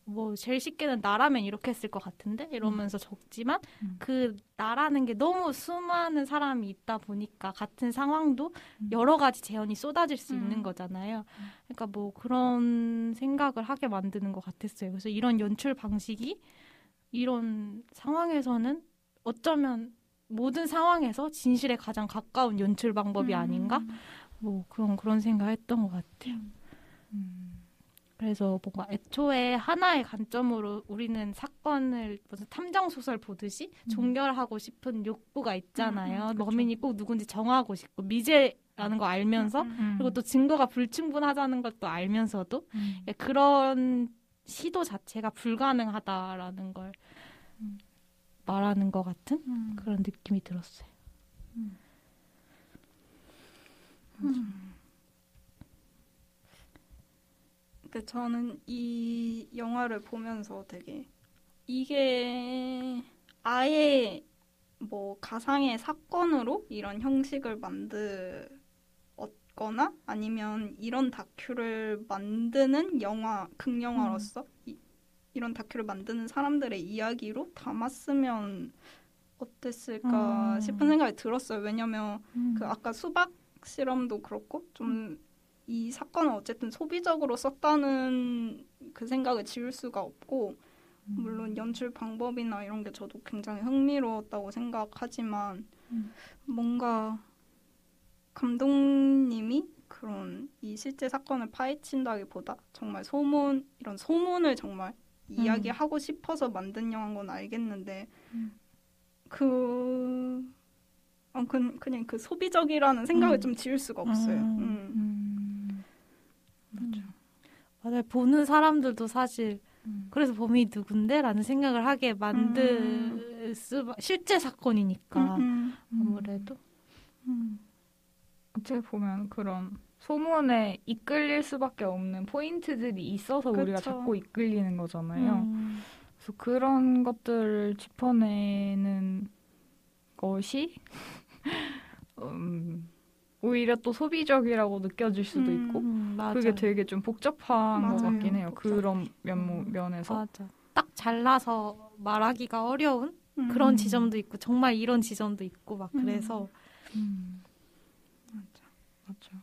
뭐 제일 쉽게는 나라면 이렇게 했을 것 같은데 이러면서 적지만 그 나라는 게 너무 수많은 사람이 있다 보니까 같은 상황도 여러 가지 재현이 쏟아질 수 있는 거잖아요. 그러니까 뭐 그런 생각을 하게 만드는 것 같았어요. 그래서 이런 연출 방식이 이런 상황에서는 어쩌면 모든 상황에서 진실에 가장 가까운 연출 방법이 아닌가? 뭐 그런 생각했던 것 같아요. 그래서 뭔가 애초에 하나의 관점으로 우리는 사건을 무슨 탐정 소설 보듯이 종결하고 싶은 욕구가 있잖아요. 범인이 꼭 누군지 정하고 싶고 미제라는 거 알면서 그리고 또 증거가 불충분하다는 것도 알면서도 그런 시도 자체가 불가능하다라는 걸 말하는 것 같은 그런 느낌이 들었어요. 그 저는 이 영화를 보면서 되게 이게 아예 뭐 가상의 사건으로 이런 형식을 만들었거나 아니면 이런 다큐를 만드는 영화, 극영화로서 이런 다큐를 만드는 사람들의 이야기로 담았으면 어땠을까 싶은 생각이 들었어요. 왜냐면 그 아까 수박 실험도 그렇고 좀 이 사건은 어쨌든 소비적으로 썼다는 그 생각을 지울 수가 없고 물론 연출 방법이나 이런 게 저도 굉장히 흥미로웠다고 생각하지만 뭔가 감독님이 그런 이 실제 사건을 파헤친다기보다 정말 이런 소문을 정말 이야기하고 싶어서 만든 영화인 건 알겠는데 그냥 그 소비적이라는 생각을 좀 지울 수가 없어요. 맞아요. 보는 사람들도 사실 그래서 범인이 누군데? 라는 생각을 하게 만들 실제 사건이니까 아무래도 어떻게 보면 그런 소문에 이끌릴 수밖에 없는 포인트들이 있어서 우리가 그쵸. 자꾸 이끌리는 거잖아요. 그래서 그런 것들을 짚어내는 것이 오히려 또 소비적이라고 느껴질 수도 있고 그게 되게 좀 복잡한 것 맞아요. 같긴 해요. 그런 면에서. 맞아. 딱 잘라서 말하기가 어려운 그런 지점도 있고 정말 이런 지점도 있고 막 그래서 맞아.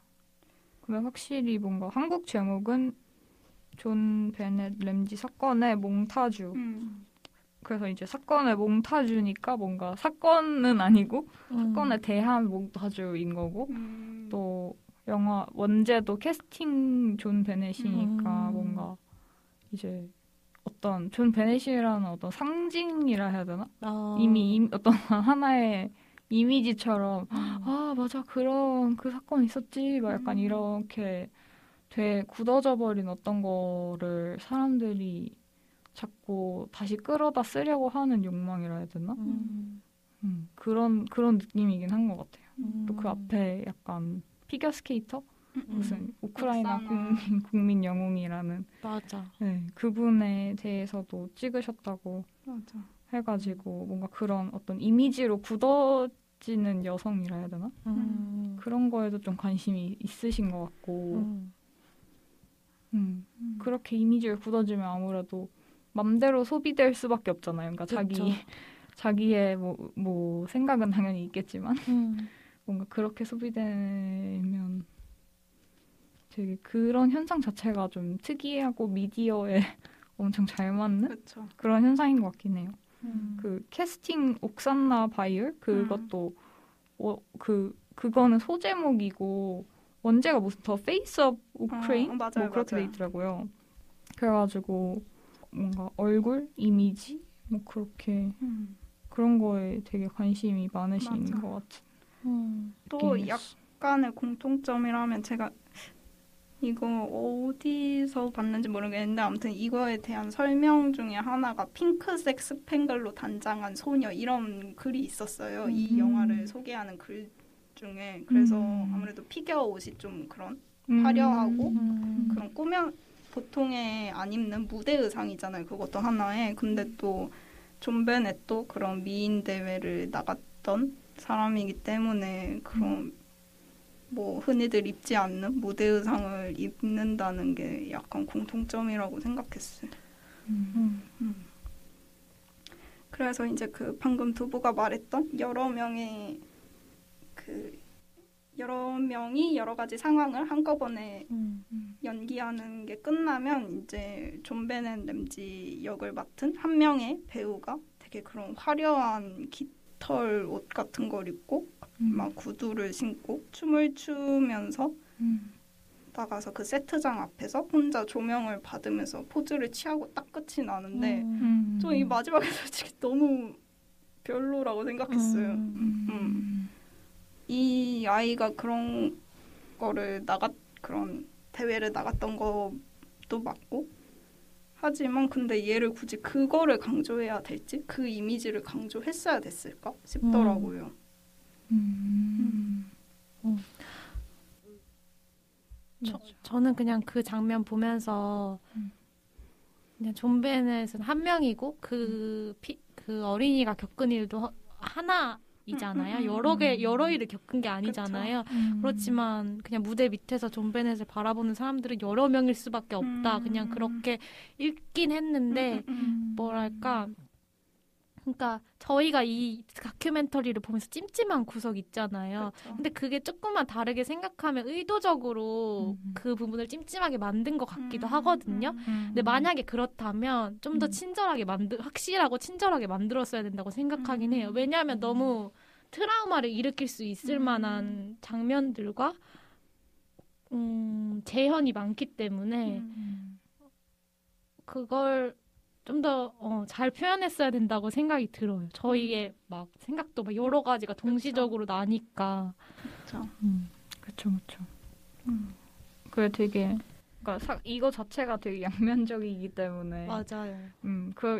근데 확실히 뭔가 한국 제목은 존 베넷 램지 사건의 몽타주. 그래서 이제 사건의 몽타주니까 뭔가 사건은 아니고 사건에 대한 몽타주인 거고 또 영화 원제도 캐스팅 존 베넷이니까 뭔가 이제 어떤 존 베넷이라는 어떤 상징이라 해야 되나? 이미 어떤 하나의 이미지처럼 아 맞아 그런 그 사건 있었지 막 약간 이렇게 굳어져 버린 어떤 거를 사람들이 자꾸 다시 끌어다 쓰려고 하는 욕망이라 해야 되나? 그런 느낌이긴 한 것 같아요. 또 그 앞에 약간 피겨스케이터? 무슨 우크라이나 국민 영웅이라는 맞아. 네, 그분에 대해서도 찍으셨다고 맞아. 해가지고 뭔가 그런 어떤 이미지로 굳어지는 여성이라 해야 되나? 그런 거에도 좀 관심이 있으신 것 같고 그렇게 이미지를 굳어주면 아무래도 맘대로 소비될 수밖에 없잖아요. 그러니까 그쵸. 자기의 뭐 생각은 당연히 있겠지만 뭔가 그렇게 소비되면 되게 그런 현상 자체가 좀 특이하고 미디어에 엄청 잘 맞는 그렇죠. 그런 현상인 것 같긴 해요. 그 캐스팅 옥산나 바이올 그것도 그거는 소제목이고 원제가 무슨 더 페이스 오브 우크레인 맞아요, 뭐 그렇게 돼 맞아요. 있더라고요. 그래가지고 뭔가 얼굴 이미지 뭐 그렇게 그런 거에 되게 관심이 많으신 맞아. 것 같은 또 느낌이었어. 약간의 공통점이라면 제가 이거 어디서 봤는지 모르겠는데 아무튼 이거에 대한 설명 중에 하나가 핑크색 스팽글로 단장한 소녀 이런 글이 있었어요. 이 영화를 소개하는 글 중에. 그래서 아무래도 피겨 옷이 좀 그런 화려하고 그런 보통에 안 입는 무대 의상이잖아요. 그것도 하나에. 근데 또 존 베넷도 그런 미인 대회를 나갔던 사람이기 때문에 그런 뭐 흔히들 입지 않는 무대 의상을 입는다는 게 약간 공통점이라고 생각했어요. 그래서 이제 그 방금 두부가 말했던 여러 명이 여러 가지 상황을 한꺼번에 연기하는 게 끝나면 이제 존 베넷 램지 역을 맡은 한 명의 배우가 되게 그런 화려한 깃털 옷 같은 걸 입고 막 구두를 신고 춤을 추면서 나가서 그 세트장 앞에서 혼자 조명을 받으면서 포즈를 취하고 딱 끝이 나는데 저 이 마지막에 솔직히 너무 별로라고 생각했어요. 이 아이가 그런 거를 그런 대회를 나갔던 것도 맞고 하지만 근데 얘를 굳이 그거를 강조해야 될지 그 이미지를 강조했어야 됐을까 싶더라고요. 저는 그냥 그 장면 보면서 그냥 존 베넷은 한 명이고 그 어린이가 겪은 일도 하나이잖아요. 여러 일을 겪은 게 아니잖아요. 그렇지만 그냥 무대 밑에서 존 베넷을 바라보는 사람들은 여러 명일 수밖에 없다. 그냥 그렇게 읽긴 했는데 뭐랄까 그러니까 저희가 이 다큐멘터리를 보면서 찜찜한 구석 있잖아요. 그쵸. 근데 그게 조금만 다르게 생각하면 의도적으로 그 부분을 찜찜하게 만든 것 같기도 하거든요. 근데 만약에 그렇다면 좀 더 확실하고 친절하게 만들었어야 된다고 생각하긴 해요. 왜냐하면 너무 트라우마를 일으킬 수 있을 만한 장면들과 재현이 많기 때문에 그걸 좀 더 잘 표현했어야 된다고 생각이 들어요. 저희의 막 생각도 막 여러 가지가 동시적으로 나니까. 그렇죠. 그게 되게 그러니까 이거 자체가 되게 양면적이기 때문에 맞아요.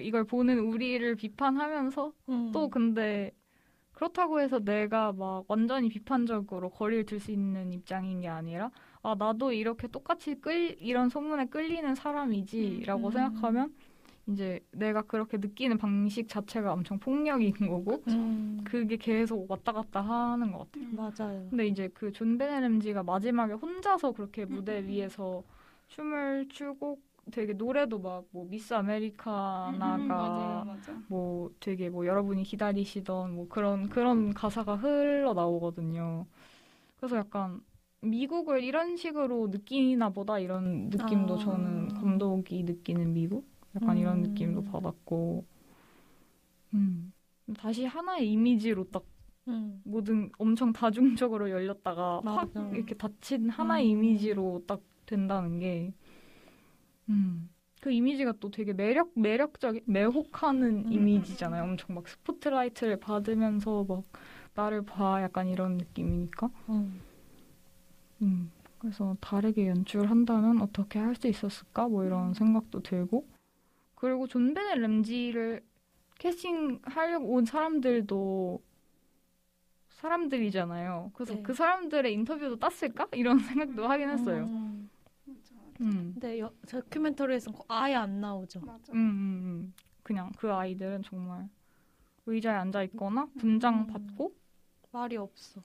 이걸 보는 우리를 비판하면서 또 근데 그렇다고 해서 내가 막 완전히 비판적으로 거리를 둘 수 있는 입장인 게 아니라 아 나도 이렇게 똑같이 이런 소문에 끌리는 사람이지라고 생각하면 이제 내가 그렇게 느끼는 방식 자체가 엄청 폭력인 거고 그게 계속 왔다 갔다 하는 것 같아요. 맞아요. 근데 이제 그 존 베넷 램지가 마지막에 혼자서 그렇게 무대 위에서 춤을 추고 되게 노래도 막 뭐 미스 아메리카나가 맞아. 뭐 되게 뭐 여러분이 기다리시던 뭐 그런 가사가 흘러 나오거든요. 그래서 약간 미국을 이런 식으로 느끼나 보다 이런 느낌도 저는 감독이 느끼는 미국 약간 이런 느낌도 받았고 다시 하나의 이미지로 딱 모든 엄청 다중적으로 열렸다가 확 이렇게 닫힌 하나의 이미지로 딱 된다는 게 그 이미지가 또 되게 매력적인 매혹하는 이미지잖아요. 엄청 막 스포트라이트를 받으면서 막 나를 봐 약간 이런 느낌이니까 그래서 다르게 연출한다면 어떻게 할 수 있었을까 뭐 이런 생각도 들고 그리고 존 베넷 램지를 캐스팅하려고 온 사람들도 사람들이잖아요. 그래서 네. 그 사람들의 인터뷰도 땄을까? 이런 생각도 하긴 했어요. 근데 다큐멘터리에서는 아예 안 나오죠. 맞아. 그냥 그 아이들은 정말 의자에 앉아 있거나 분장 받고 말이 없어.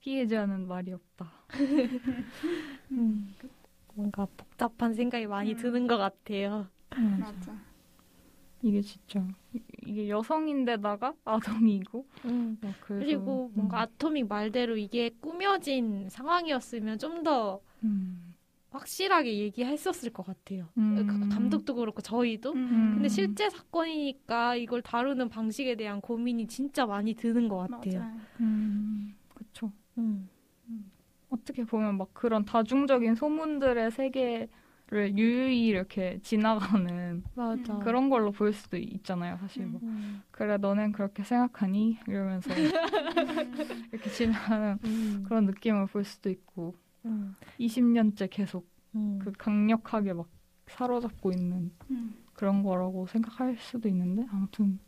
피해자는 말이 없다. 뭔가 복잡한 생각이 많이 드는 것 같아요. 맞아. 이게 진짜 이게 여성인데다가 아동이고 막 그래서, 그리고 뭔가 아토믹 말대로 이게 꾸며진 상황이었으면 좀 더 확실하게 얘기했었을 것 같아요. 감독도 그렇고 저희도. 근데 실제 사건이니까 이걸 다루는 방식에 대한 고민이 진짜 많이 드는 것 같아요. 맞아요. 그쵸. 어떻게 보면 막 그런 다중적인 소문들의 세계를 유유히 이렇게 지나가는 맞아. 그런 걸로 보일 수도 있잖아요, 사실. 뭐. 그래, 너넨 그렇게 생각하니? 이러면서 이렇게 지나가는 그런 느낌을 볼 수도 있고 20년째 계속 그 강력하게 막 사로잡고 있는 그런 거라고 생각할 수도 있는데 아무튼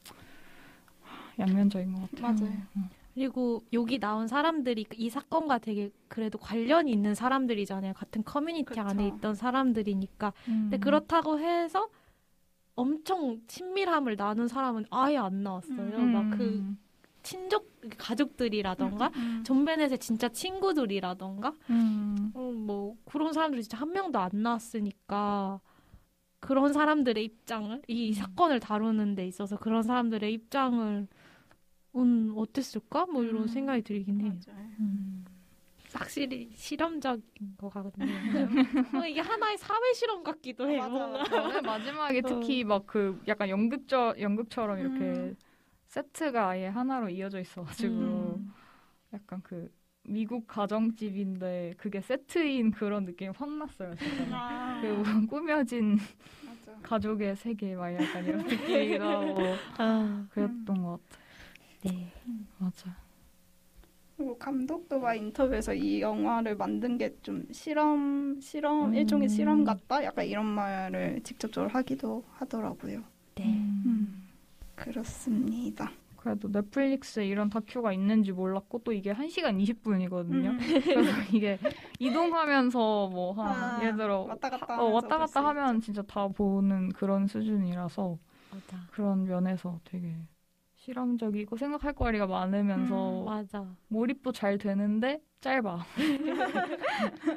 양면적인 것 같아요. 맞아요. 그리고 여기 나온 사람들이 이 사건과 되게 그래도 관련이 있는 사람들이잖아요. 같은 커뮤니티 그쵸. 안에 있던 사람들이니까. 근데 그렇다고 해서 엄청 친밀함을 나눈 사람은 아예 안 나왔어요. 막 그 친족 가족들이라던가 존 베넷의 진짜 친구들이라던가 뭐 그런 사람들이 진짜 한 명도 안 나왔으니까 그런 사람들의 입장을 이 사건을 다루는 데 있어서 그런 사람들의 입장을 어땠을까? 뭐 이런 생각이 들긴 해요. 맞아요. 확실히 실험적인 것 같네요. 이게 하나의 사회 실험 같기도 해요. 뭔가. 저는 마지막에 특히 막 그 약간 연극처럼 이렇게 세트가 아예 하나로 이어져 있어가지고 약간 그 미국 가정집인데 그게 세트인 그런 느낌이 확 났어요. 진짜. 그 꾸며진 맞아. 가족의 세계 막 약간 이런 느낌이기도 하고 그랬던 것 같아요. 네. 맞아. 그리고 감독도 막 인터뷰에서 이 영화를 만든 게 좀 실험 일종의 실험 같다? 약간 이런 말을 직접적으로 하기도 하더라고요. 네. 그렇습니다. 그래도 넷플릭스에 이런 다큐가 있는지 몰랐고 또 이게 1시간 20분이거든요. 그래서 이게 이동하면서 뭐 예를 들어 왔다 갔다 왔다 볼수 갔다 하면 있죠. 진짜 다 보는 그런 수준이라서 맞아. 그런 면에서 되게 실험적이고 생각할 거리가 많으면서 맞아. 몰입도 잘 되는데 짧아.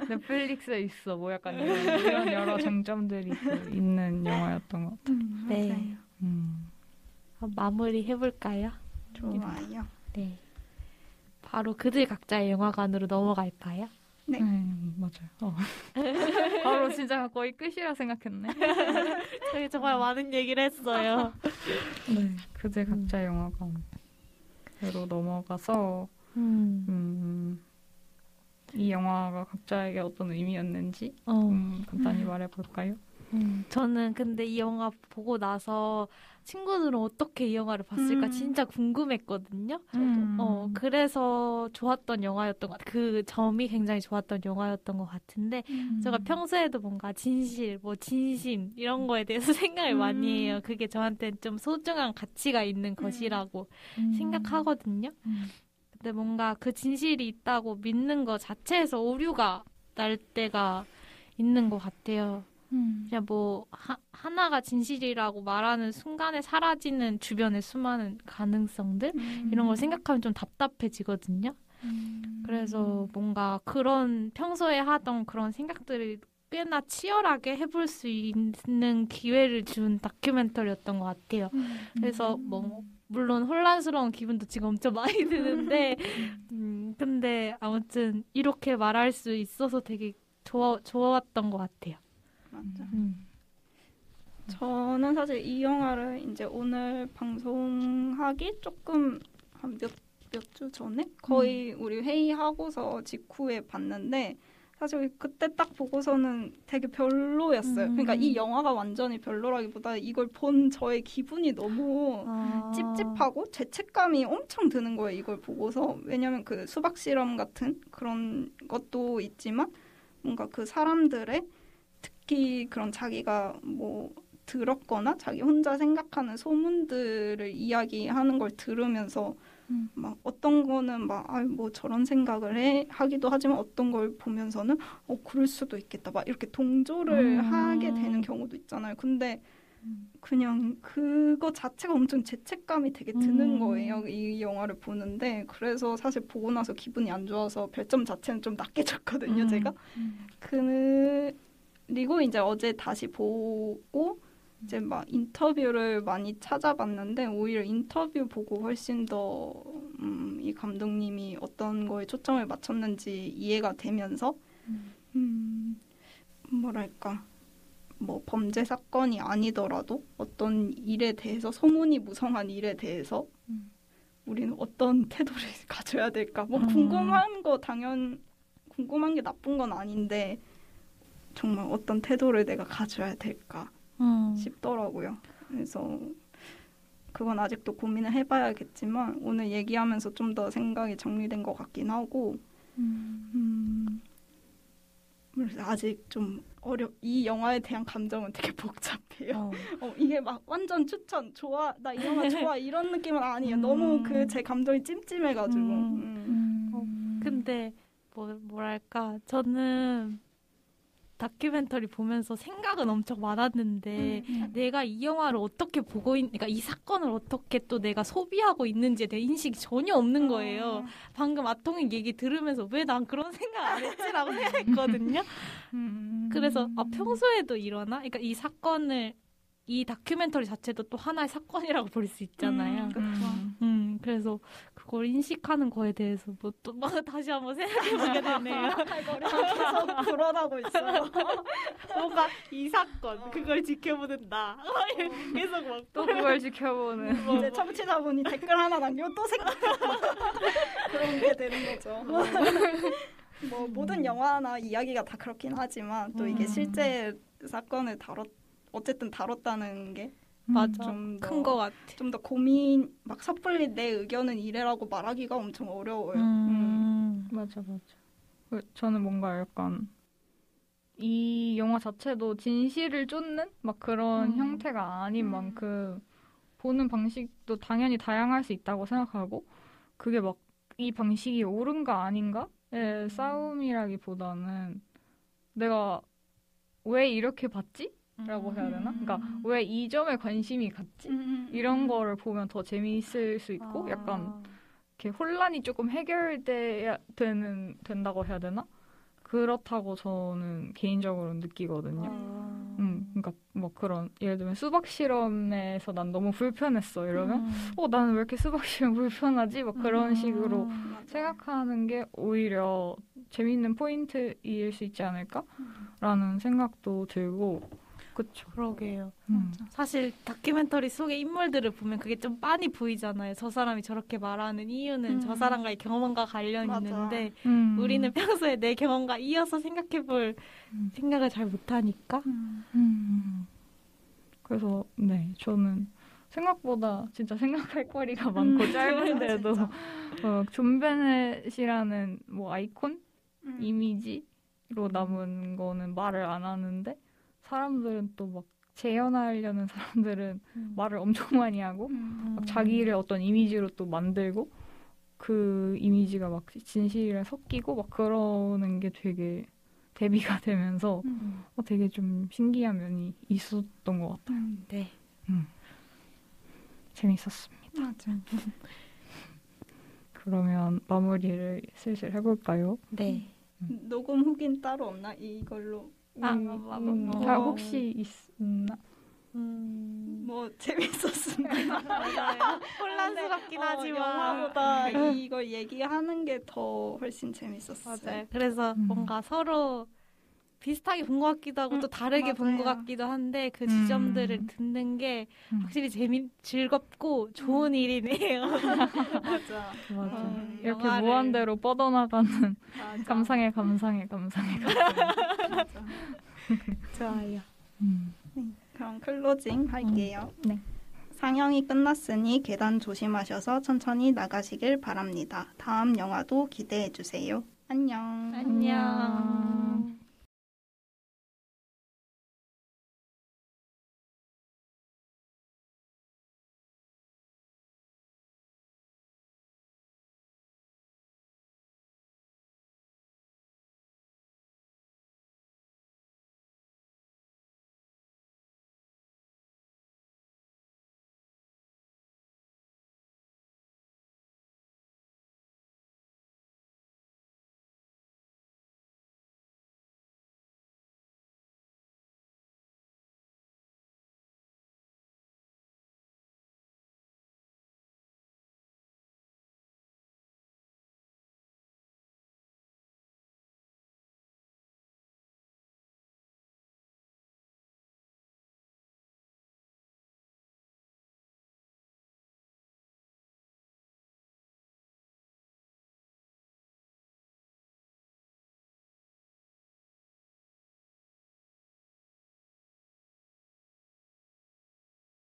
넷플릭스에 있어. 뭐 약간 이런 여러 장점들이 또 있는 영화였던 것 같아요. 네. 마무리 해볼까요? 좋아요. 네. 바로 그들 각자의 영화관으로 넘어갈까요? 네. 맞아요. 바로 진짜 거의 끝이라 생각했네. 저희 정말 많은 얘기를 했어요. 네. 그들 각자의 영화관으로 넘어가서 이 영화가 각자에게 어떤 의미였는지 간단히 말해볼까요? 저는 근데 이 영화 보고 나서 친구들은 어떻게 이 영화를 봤을까 진짜 궁금했거든요. 그래서 좋았던 영화였던 것 같아요. 그 점이 굉장히 좋았던 영화였던 것 같은데 제가 평소에도 뭔가 진실, 뭐 진심 이런 거에 대해서 생각을 많이 해요. 그게 저한테는 좀 소중한 가치가 있는 것이라고 생각하거든요. 근데 뭔가 그 진실이 있다고 믿는 것 자체에서 오류가 날 때가 있는 것 같아요. 그냥 뭐 하나가 진실이라고 말하는 순간에 사라지는 주변의 수많은 가능성들 이런 걸 생각하면 좀 답답해지거든요. 그래서 뭔가 그런 평소에 하던 그런 생각들을 꽤나 치열하게 해볼 수 있는 기회를 준 다큐멘터리였던 것 같아요. 그래서 뭐 물론 혼란스러운 기분도 지금 엄청 많이 드는데 근데 아무튼 이렇게 말할 수 있어서 되게 좋았던 것 같아요. 맞아. 저는 사실 이 영화를 이제 오늘 방송하기 조금 한 몇 주 전에 거의 우리 회의하고서 직후에 봤는데 사실 그때 딱 보고서는 되게 별로였어요. 그러니까 이 영화가 완전히 별로라기보다 이걸 본 저의 기분이 너무 찝찝하고 죄책감이 엄청 드는 거예요. 이걸 보고서. 왜냐면 그 수박 실험 같은 그런 것도 있지만 뭔가 그 사람들의 특히 그런 자기가 뭐 들었거나 자기 혼자 생각하는 소문들을 이야기하는 걸 들으면서 막 어떤 거는 막 뭐 저런 생각을 하기도 하지만 어떤 걸 보면서는 그럴 수도 있겠다 막 이렇게 동조를 하게 되는 경우도 있잖아요. 근데 그냥 그거 자체가 엄청 죄책감이 되게 드는 거예요. 이 영화를 보는데 그래서 사실 보고 나서 기분이 안 좋아서 별점 자체는 좀 낮게 줬거든요. 제가 그리고 이제 어제 다시 보고 이제 막 인터뷰를 많이 찾아봤는데 오히려 인터뷰 보고 훨씬 더 이 감독님이 어떤 거에 초점을 맞췄는지 이해가 되면서 뭐랄까 뭐 범죄 사건이 아니더라도 어떤 일에 대해서 소문이 무성한 일에 대해서 우리는 어떤 태도를 가져야 될까? 뭐 궁금한 게 나쁜 건 아닌데 정말 어떤 태도를 내가 가져야 될까 싶더라고요. 그래서 그건 아직도 고민을 해봐야겠지만 오늘 얘기하면서 좀 더 생각이 정리된 것 같긴 하고 그래서 아직 좀 이 영화에 대한 감정은 되게 복잡해요. 이게 막 완전 추천, 좋아, 나 이 영화 좋아 이런 느낌은 아니에요. 너무 제 감정이 찜찜해가지고. 근데 뭐랄까 저는 다큐멘터리 보면서 생각은 엄청 많았는데 내가 이 영화를 어떻게 그러니까 이 사건을 어떻게 또 내가 소비하고 있는지에 대한 인식이 전혀 없는 거예요. 방금 아통의 얘기 들으면서 왜 난 그런 생각 안 했지라고 생각했거든요. 그래서 평소에도 일어나? 그러니까 이 다큐멘터리 자체도 또 하나의 사건이라고 볼 수 있잖아요. 그래서 그걸 인식하는 거에 대해서 다시 한번 생각해보게 되네요. 계속 불어나고 있어요. 뭔가 이 사건 그걸 지켜보는 나 계속 막 또 그걸 지켜보는 이제 청취자분이 댓글 하나 남기면 또 생각 그런 게 되는 거죠. 뭐 모든 영화나 이야기가 다 그렇긴 하지만 또 이게 실제 사건을 어쨌든 다뤘다는 게 맞아 큰 거 같아. 좀 더 고민 막 섣불리 내 의견은 이래라고 말하기가 엄청 어려워요. 맞아. 저는 뭔가 약간 이 영화 자체도 진실을 쫓는 막 그런 형태가 아닌 만큼 보는 방식도 당연히 다양할 수 있다고 생각하고 그게 막 이 방식이 옳은가 아닌가의 싸움이라기보다는 내가 왜 이렇게 봤지? 라고 해야 되나? 그러니까 왜 이 점에 관심이 갔지? 이런 거를 보면 더 재미있을 수 있고 약간 이렇게 혼란이 조금 해결돼야 된다고 해야 되나? 그렇다고 저는 개인적으로 느끼거든요. 그러니까 뭐 그런 예를 들면 수박 실험에서 난 너무 불편했어 이러면 나는 왜 이렇게 수박 실험 불편하지? 막 그런 식으로 생각하는 게 오히려 재미있는 포인트일 수 있지 않을까라는 생각도 들고. 그쵸. 그러게요. 사실 다큐멘터리 속의 인물들을 보면 그게 좀 빤히 보이잖아요. 저 사람이 저렇게 말하는 이유는 저 사람과의 경험과 관련이 있는데 우리는 평소에 내 경험과 이어서 생각해볼 생각을 잘 못하니까. 그래서 네, 저는 생각보다 진짜 생각할 거리가 많고 짧은데도 존 베넷이라는 뭐 아이콘 이미지로 남은 거는 말을 안 하는데 사람들은 또 막 재현하려는 사람들은 말을 엄청 많이 하고 막 자기를 어떤 이미지로 또 만들고 그 이미지가 막 진실이랑 섞이고 막 그러는 게 되게 대비가 되면서 되게 좀 신기한 면이 있었던 것 같아요. 네. 재밌었습니다. 맞아. 그러면 마무리를 슬슬 해볼까요? 네. 녹음 후기는 따로 없나? 이걸로. 혹시 있나? 뭐 재밌었습니다. 맞아요. 혼란스럽긴 하지만 영화보다 이걸 얘기하는 게 더 훨씬 재밌었어요. 맞아요. 그래서 뭔가 서로 비슷하게 본 것 같기도 하고 또 다르게 본 것 같기도 한데 그 지점들을 듣는 게 확실히 즐겁고 좋은 일이네요. 맞아. 이렇게 무한대로 뻗어나가는 감상해. 좋아요. 그럼 클로징 할게요. 네. 상영이 끝났으니 계단 조심하셔서 천천히 나가시길 바랍니다. 다음 영화도 기대해 주세요. 안녕. 안녕.